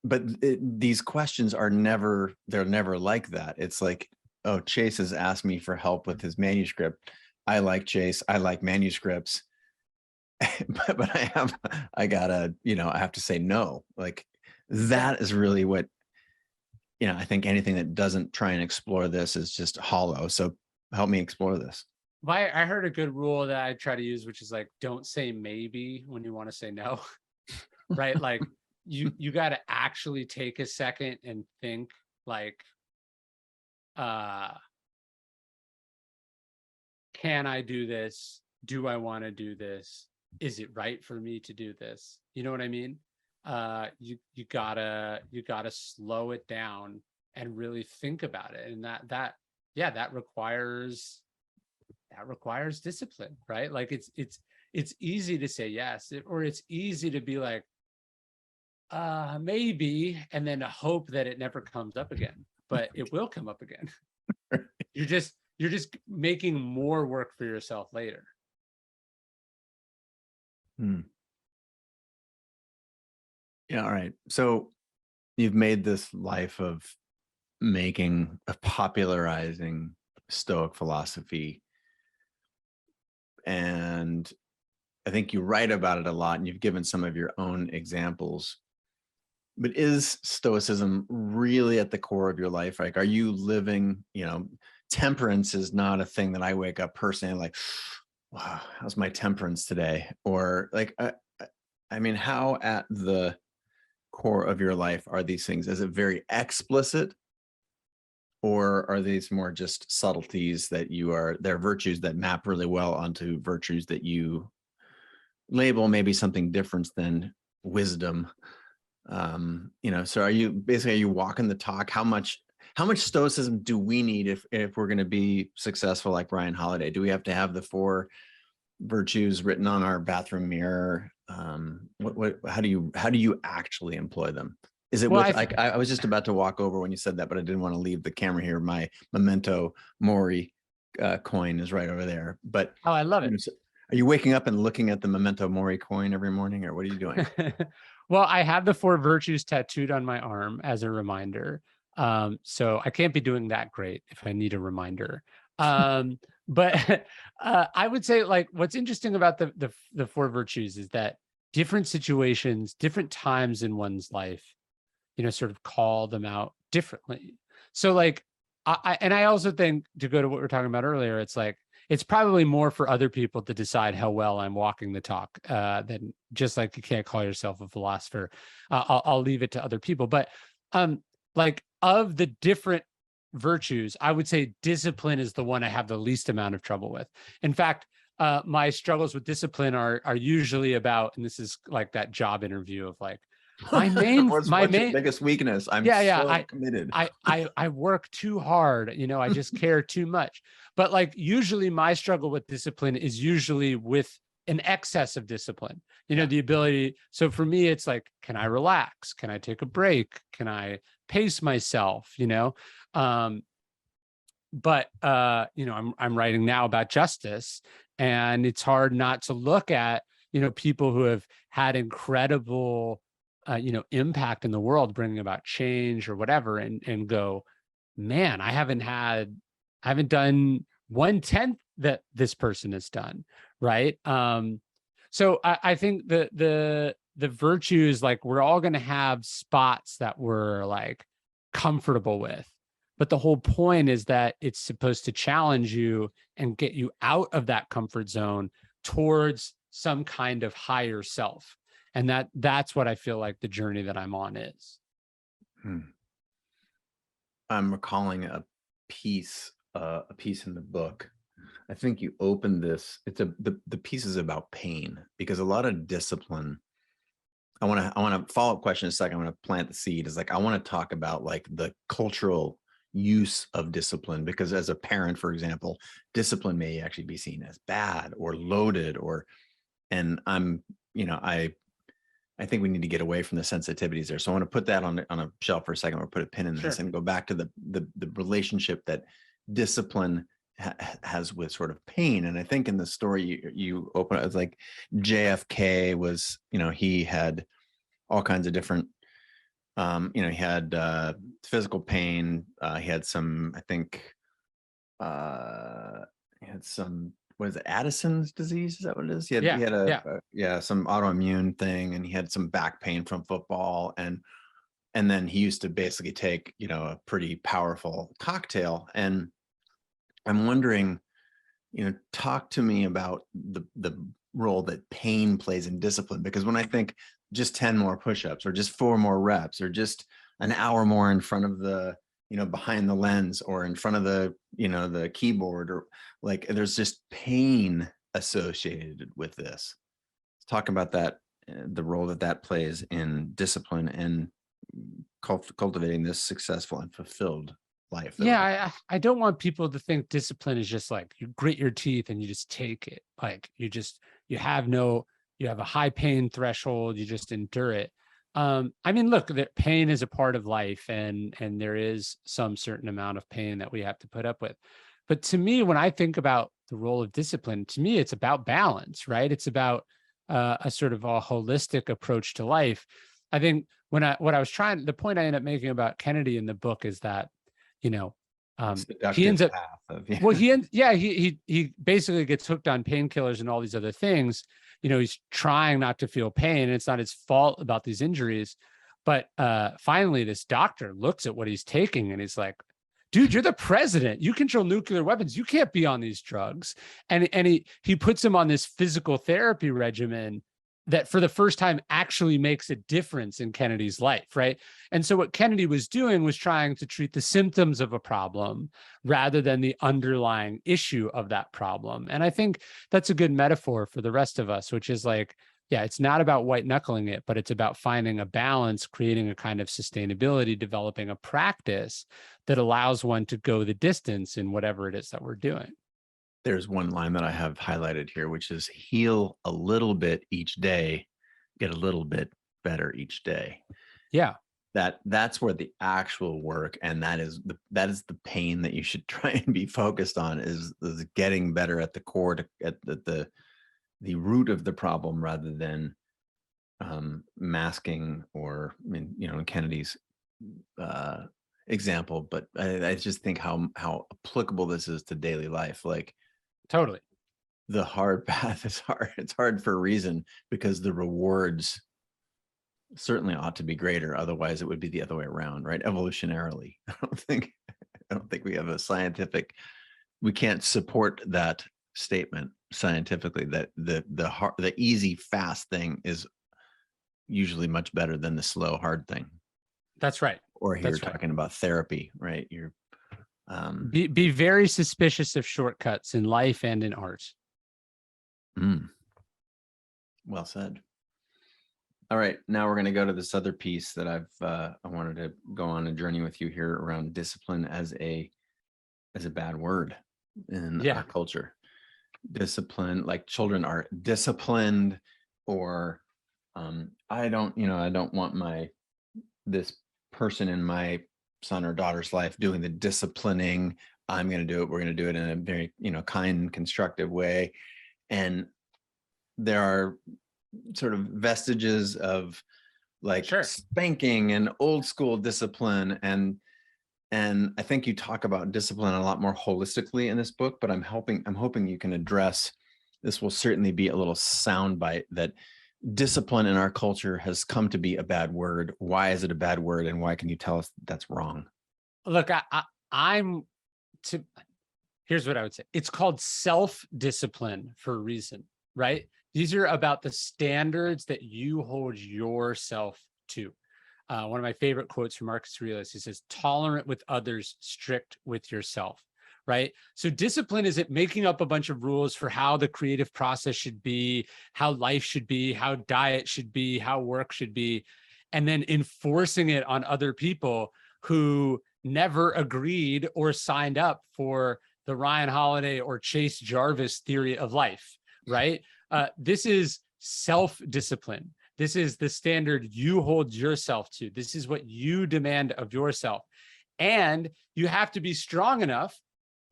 But these questions they're never like that. It's like, oh, Chase has asked me for help with his manuscript. I like Chase. I like manuscripts. but I have to say no. Like, that is really what, I think anything that doesn't try and explore this is just hollow. So help me explore this. I heard a good rule that I try to use, which is like, don't say maybe when you want to say no, right? Like you got to actually take a second and think like, can I do this? Do I want to do this? Is it right for me to do this? You know what I mean? You gotta slow it down and really think about it. And that requires discipline, right? Like it's easy to say yes, or it's easy to be like, maybe, and then hope that it never comes up again, but it will come up again. You're just making more work for yourself later. Yeah. All right. So you've made this life of popularizing Stoic philosophy. And I think you write about it a lot, and you've given some of your own examples. But is Stoicism really at the core of your life? Like, are you living, temperance is not a thing that I wake up personally like, wow, how's my temperance today? Or like, I mean, how at the core of your life are these things? Is it very explicit, or are these more just subtleties that they're virtues that map really well onto virtues that you label maybe something different than wisdom? So are you walking the talk? How much Stoicism do we need if we're going to be successful like Ryan Holiday? Do we have to have the 4 virtues written on our bathroom mirror? How do you actually employ them? Is it I was just about to walk over when you said that, but I didn't want to leave the camera here. My memento mori coin is right over there. But I love it. Are you waking up and looking at the memento mori coin every morning, or what are you doing? Well, I have the 4 virtues tattooed on my arm as a reminder. So I can't be doing that great if I need a reminder. But I would say, like, what's interesting about the 4 virtues is that different situations, different times in one's life, sort of call them out differently. So like, I also think, to go to what we were talking about earlier, it's like, it's probably more for other people to decide how well I'm walking the talk, than, just like you can't call yourself a philosopher. I'll leave it to other people. But like, of the different virtues, I would say discipline is the one I have the least amount of trouble with. In fact, my struggles with discipline are usually about, and this is like that job interview of like, what's your biggest weakness? I'm so committed. I work too hard. I just care too much. But like, usually my struggle with discipline is usually with an excess of discipline, the ability. So for me, it's like, can I relax? Can I take a break? Can I pace myself? But I'm writing now about justice, and it's hard not to look at, people who have had incredible impact in the world, bringing about change or whatever, and go, man, I haven't done 1/10 that this person has done, right? So I think the virtues, like, we're all going to have spots that we're like comfortable with, but the whole point is that it's supposed to challenge you and get you out of that comfort zone towards some kind of higher self. And that's what I feel like the journey that I'm on is. Hmm. I'm recalling a piece in the book. I think you opened this. The piece is about pain, because a lot of discipline. I want to follow up question in a second. I want to plant the seed. Is like, I want to talk about like the cultural use of discipline, because as a parent, for example, discipline may actually be seen as bad or loaded, or and I'm you know I think we need to get away from the sensitivities there. So I want to put that on a shelf for a second, or put a pin in this Sure. and go back to the relationship that discipline has with sort of pain. And I think in the story you open it, it's like JFK was, he had all kinds of different, he had physical pain. He had some, I think, he had some, what is it, Addison's disease? Is that what it is? He Yeah. had Yeah. some autoimmune thing, and he had some back pain from football, and then he used to basically take, a pretty powerful cocktail. And I'm wondering, talk to me about the role that pain plays in discipline, because when I think just 10 more push-ups, or just 4 more reps, or just an hour more in front of the, behind the lens, or in front of the, the keyboard, or like, there's just pain associated with this. Let's talk about that, the role that plays in discipline and cultivating this successful and fulfilled life that we're. Yeah, I don't want people to think discipline is just like you grit your teeth and you just take it. Like you have no, you have a high pain threshold, you just endure it. I mean, look, that pain is a part of life, and there is some certain amount of pain that we have to put up with. But to me, when I think about the role of discipline, to me, it's about balance, right? It's about a sort of a holistic approach to life. I think the point I end up making about Kennedy in the book is that, you know, he Seductive ends up, path of, well, he basically gets hooked on painkillers and all these other things. He's trying not to feel pain. And it's not his fault about these injuries. But finally, this doctor looks at what he's taking and he's like, dude, you're the president. You control nuclear weapons. You can't be on these drugs. And he puts him on this physical therapy regimen that for the first time actually makes a difference in Kennedy's life, right? And so what Kennedy was doing was trying to treat the symptoms of a problem rather than the underlying issue of that problem. And I think that's a good metaphor for the rest of us, which is like, yeah, it's not about white knuckling it, but it's about finding a balance, creating a kind of sustainability, developing a practice that allows one to go the distance in whatever it is that we're doing. There's one line that I have highlighted here, which is heal a little bit each day, get a little bit better each day. Yeah. That's where the actual work, and that is the pain that you should try and be focused on, is getting better at the core, at the root of the problem, rather than masking, or, I mean, in Kennedy's example. But I just think how applicable this is to daily life. Like, Totally. the hard path is hard. It's hard for a reason, because the rewards certainly ought to be greater. Otherwise, it would be the other way around, right? Evolutionarily, I don't think we have a scientific. We can't support that statement scientifically, that the easy, fast thing is usually much better than the slow, hard thing. That's right. Or here, That's right. talking about therapy, right? Be very suspicious of shortcuts in life and in art. Well said. All right, now we're going to go to this other piece that I wanted to go on a journey with you here around discipline as a bad word in our culture. Discipline, like children are disciplined, or I don't want this person in my son or daughter's life doing the disciplining. I'm going to do it. We're going to do it in a very, kind, constructive way. And there are sort of vestiges of like spanking and old school discipline. And And I think you talk about discipline a lot more holistically in this book, but I'm hoping you can address, this will certainly be a little soundbite, that discipline in our culture has come to be a bad word. Why is it a bad word? And why can you tell us that's wrong? Look, I'm to here's what I would say. It's called self-discipline for a reason, right? These are about the standards that you hold yourself to. One of my favorite quotes from Marcus Aurelius, he says, tolerant with others, strict with yourself, right? So discipline isn't making up a bunch of rules for how the creative process should be, how life should be, how diet should be, how work should be, and then enforcing it on other people who never agreed or signed up for the Ryan Holiday or Chase Jarvis theory of life, right? This is self-discipline. This is the standard you hold yourself to. This is what you demand of yourself. And you have to be strong enough,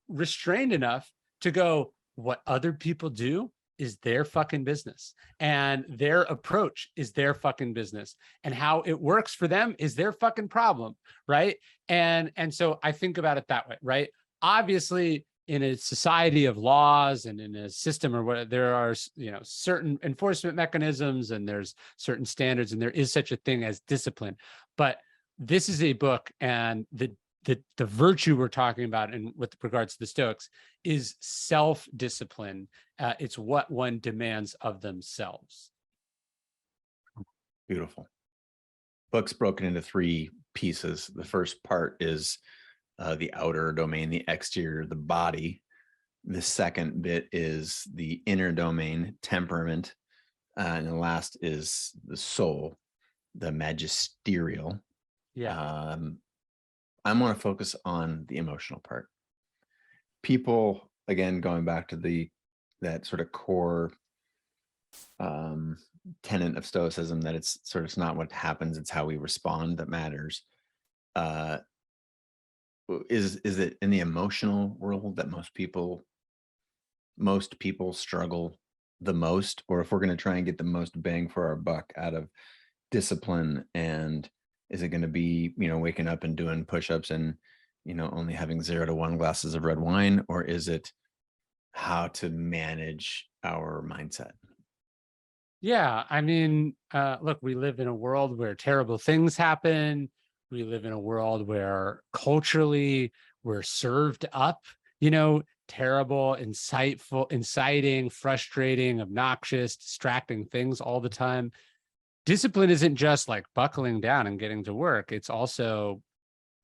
restrained enough to go, what other people do is their fucking business. And their approach is their fucking business. And how it works for them is their fucking problem, right? And so I think about it that way, right? Obviously, in a society of laws and in a system or what, there are, certain enforcement mechanisms and there's certain standards and there is such a thing as discipline. But this is a book, and the virtue we're talking about, and with regards to the Stoics, is self-discipline. It's what one demands of themselves. Beautiful. Book's broken into 3 pieces. The first part is the outer domain, the exterior, the body. The second bit is the inner domain, temperament. And the last is the soul, the magisterial. Yeah. I want to focus on the emotional part. People, again, going back to that sort of core tenet of Stoicism, that it's not what happens, it's how we respond that matters. Is it in the emotional world that most people struggle the most? Or if we're going to try and get the most bang for our buck out of discipline, and is it going to be, waking up and doing push-ups and, only having 0 to 1 glasses of red wine? Or is it how to manage our mindset? Yeah. I mean, look, we live in a world where terrible things happen. We live in a world where culturally we're served up, terrible, inciting, frustrating, obnoxious, distracting things all the time. Discipline isn't just like buckling down and getting to work. It's also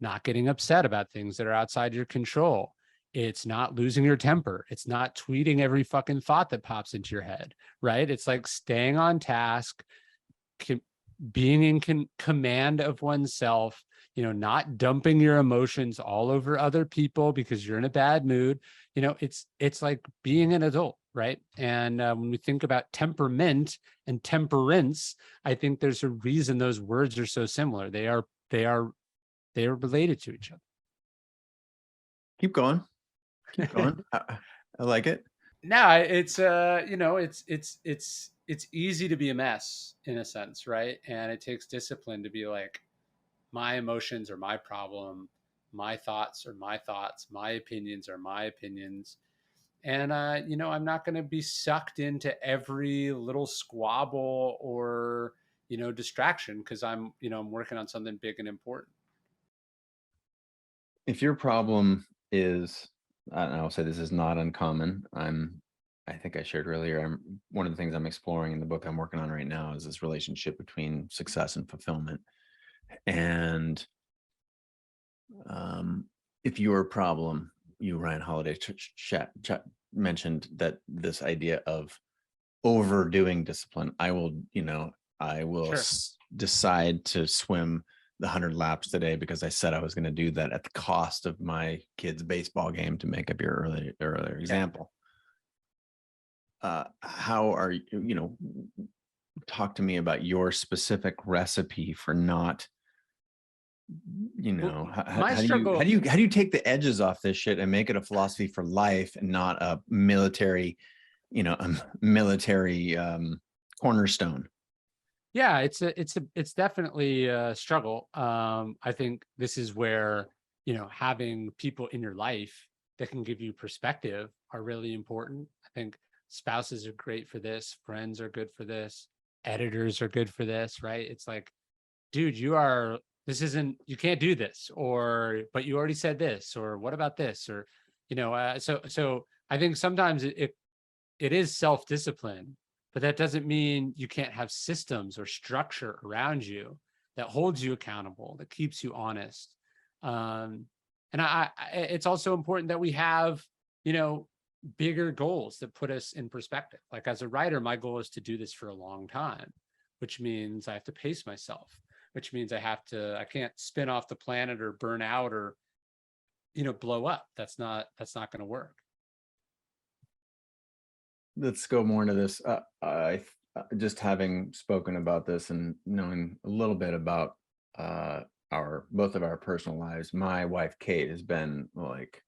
not getting upset about things that are outside your control. It's not losing your temper. It's not tweeting every fucking thought that pops into your head, right? It's like staying on task, being in command of oneself, not dumping your emotions all over other people because you're in a bad mood. It's like being an adult, right? And when we think about temperament and temperance, I think there's a reason those words are so similar. They are related to each other. Keep going. I like it. No, it's it's easy to be a mess in a sense, right? And it takes discipline to be like, my emotions are my problem, my thoughts are my thoughts, my opinions are my opinions. And I'm not going to be sucked into every little squabble or distraction because I'm working on something big and important. If your problem is, I'll say this is not uncommon. I think I shared earlier, one of the things I'm exploring in the book I'm working on right now is this relationship between success and fulfillment. And if your problem, Ryan Holiday mentioned that this idea of overdoing discipline, I will Sure. decide to swim the 100 laps today because I said I was going to do that at the cost of my kid's baseball game, to make up your earlier example. How are you, talk to me about your specific recipe for not, My struggle. how do you take the edges off this shit and make it a philosophy for life and not a military, cornerstone? Yeah, it's definitely a struggle. I think this is where having people in your life that can give you perspective are really important. I think spouses are great for this, friends are good for this, editors are good for this, right? It's like, dude, you can't do this, but you already said this, or what about this, or, so I think sometimes it is self-discipline, but that doesn't mean you can't have systems or structure around you that holds you accountable, that keeps you honest. And it's also important that we have, bigger goals that put us in perspective. Like as a writer, my goal is to do this for a long time, which means I have to pace myself, which means I can't spin off the planet or burn out or, blow up. That's not going to work. Let's go more into this. I just having spoken about this and knowing a little bit about both of our personal lives, my wife Kate has been like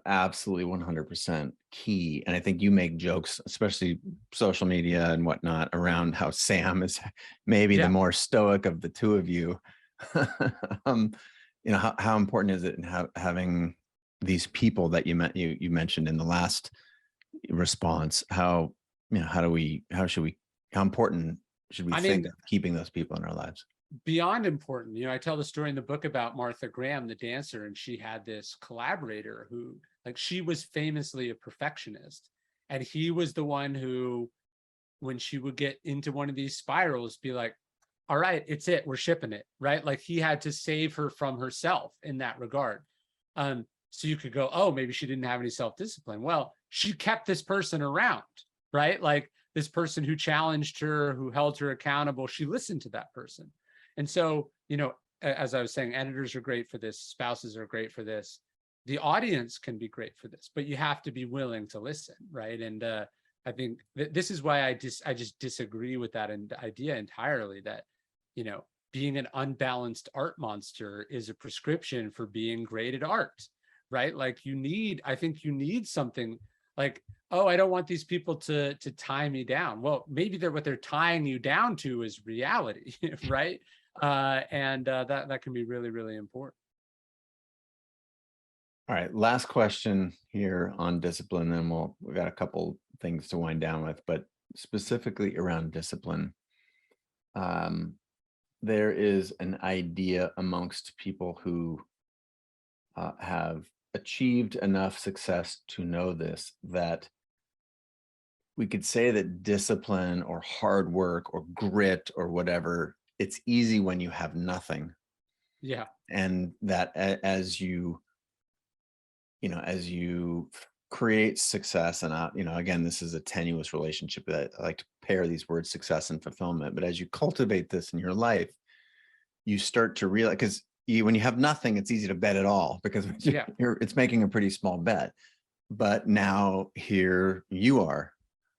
absolutely 100% key. And I think you make jokes, especially social media and whatnot, around how Sam is maybe the more stoic of the two of you. How important is it in having these people that you mentioned in the last response? How important should we think of keeping those people in our lives? Beyond important. I tell the story in the book about Martha Graham, the dancer, and she had this collaborator who, like, she was famously a perfectionist, and he was the one who, when she would get into one of these spirals, be like, all right, it's it, we're shipping it, right? Like he had to save her from herself in that regard. So you could go, oh, maybe she didn't have any self-discipline. Well, she kept this person around, right? Like this person who challenged her, who held her accountable, she listened to that person. And so, as I was saying, editors are great for this, spouses are great for this, the audience can be great for this, but you have to be willing to listen, right? And I think this is why I just disagree with that idea entirely, that, being an unbalanced art monster is a prescription for being great at art, right? Like I think you need something like, oh, I don't want these people to tie me down. Well, maybe what they're tying you down to is reality, right? And that can be really, really important. All right, last question here on discipline, then we've got a couple things to wind down with, but specifically around discipline. There is an idea amongst people who have achieved enough success to know this, that we could say that discipline or hard work or grit or whatever, it's easy when you have nothing. Yeah. And that as you create success, and again, this is a tenuous relationship that I like to pair these words, success and fulfillment, but as you cultivate this in your life, you start to realize, because when you have nothing, it's easy to bet it all, because it's making a pretty small bet. But now here you are,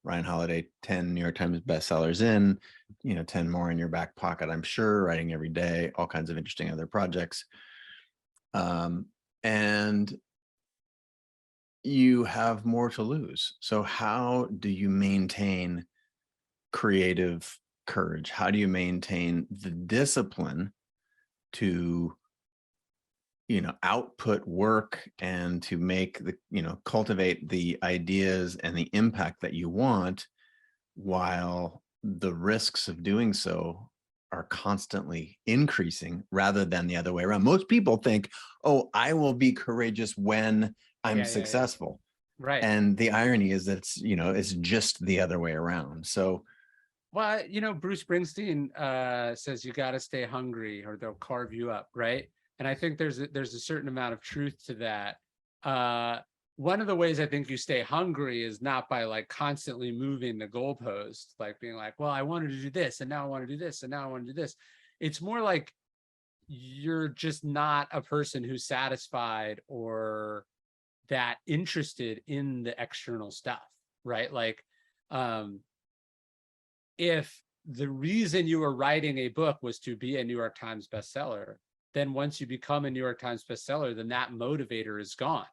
Ryan Holiday, 10 New York Times bestsellers in, 10 more in your back pocket, I'm sure, writing every day, all kinds of interesting other projects. And you have more to lose. So how do you maintain creative courage? How do you maintain the discipline to output work and to make cultivate the ideas and the impact that you want, while the risks of doing so are constantly increasing rather than the other way around? Most people think, oh, I will be courageous when I'm successful. Right. And the irony is that it's just the other way around. So, well, Bruce Springsteen says you got to stay hungry or they'll carve you up, right? And I think there's a certain amount of truth to that. One of the ways I think you stay hungry is not by like constantly moving the goalpost, like being like, well, I wanted to do this and now I want to do this and now I want to do this. It's more like you're just not a person who's satisfied or that interested in the external stuff, right? Like, if the reason you were writing a book was to be a New York Times bestseller, then once you become a New York Times bestseller, then that motivator is gone.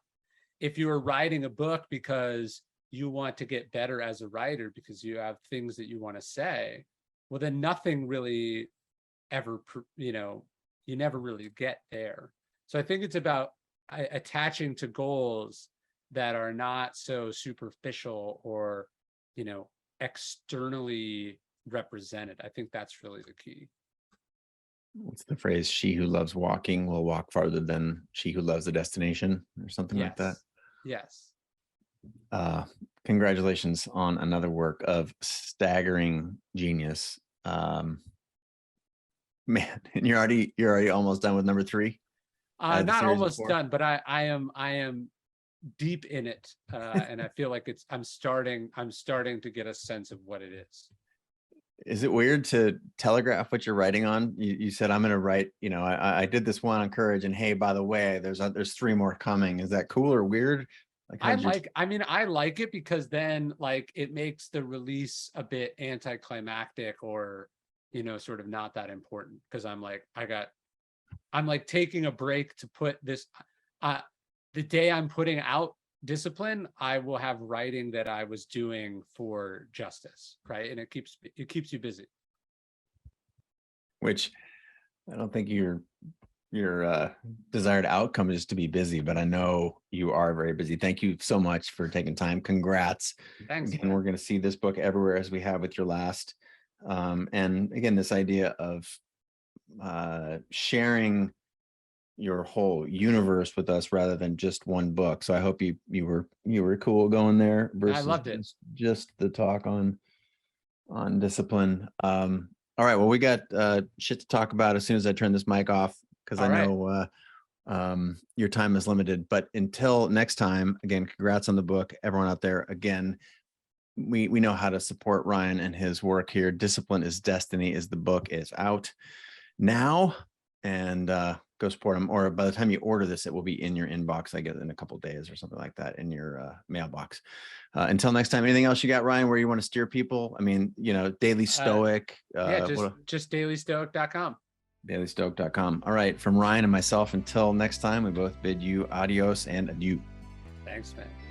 If you are writing a book because you want to get better as a writer, because you have things that you want to say, well, then nothing really ever, you never really get there. So I think it's about attaching to goals that are not so superficial or, externally represented. I think that's really the key. What's the phrase? She who loves walking will walk farther than she who loves the destination, or something like that. Yes. Congratulations on another work of staggering genius. Man, and you're already almost done with number 3. Not almost done, but I am deep in it, and I feel like I'm starting to get a sense of what it is. Is it weird to telegraph what you're writing on? You said, I'm going to write, I did this one on courage, and hey, by the way, there's 3 more coming. Is that cool or weird? I like it because then like it makes the release a bit anticlimactic or, sort of not that important, because I'm like taking a break to put this, the day I'm putting out Discipline, I will have writing that I was doing for justice, right? And it keeps you busy. Which I don't think your desired outcome is to be busy, but I know you are very busy. Thank you so much for taking time. Congrats. Thanks. Again, we're going to see this book everywhere, as we have with your last. And again, this idea of sharing your whole universe with us rather than just one book. So I hope you were cool going there versus I loved it. Just the talk on Discipline. All right, well, we got shit to talk about as soon as I turn this mic off, because I know your time is limited. But until next time, again, congrats on the book, everyone out there. Again, we know how to support Ryan and his work here. Discipline is Destiny is the book. It's out now, and go support him. Or by the time you order this, it will be in your inbox, I guess, in a couple of days or something like that, in your mailbox. Until next time, anything else you got, Ryan, where you want to steer people? I mean, Daily Stoic. Just dailystoic.com. Dailystoic.com. All right, from Ryan and myself, until next time, we both bid you adios and adieu. Thanks, man.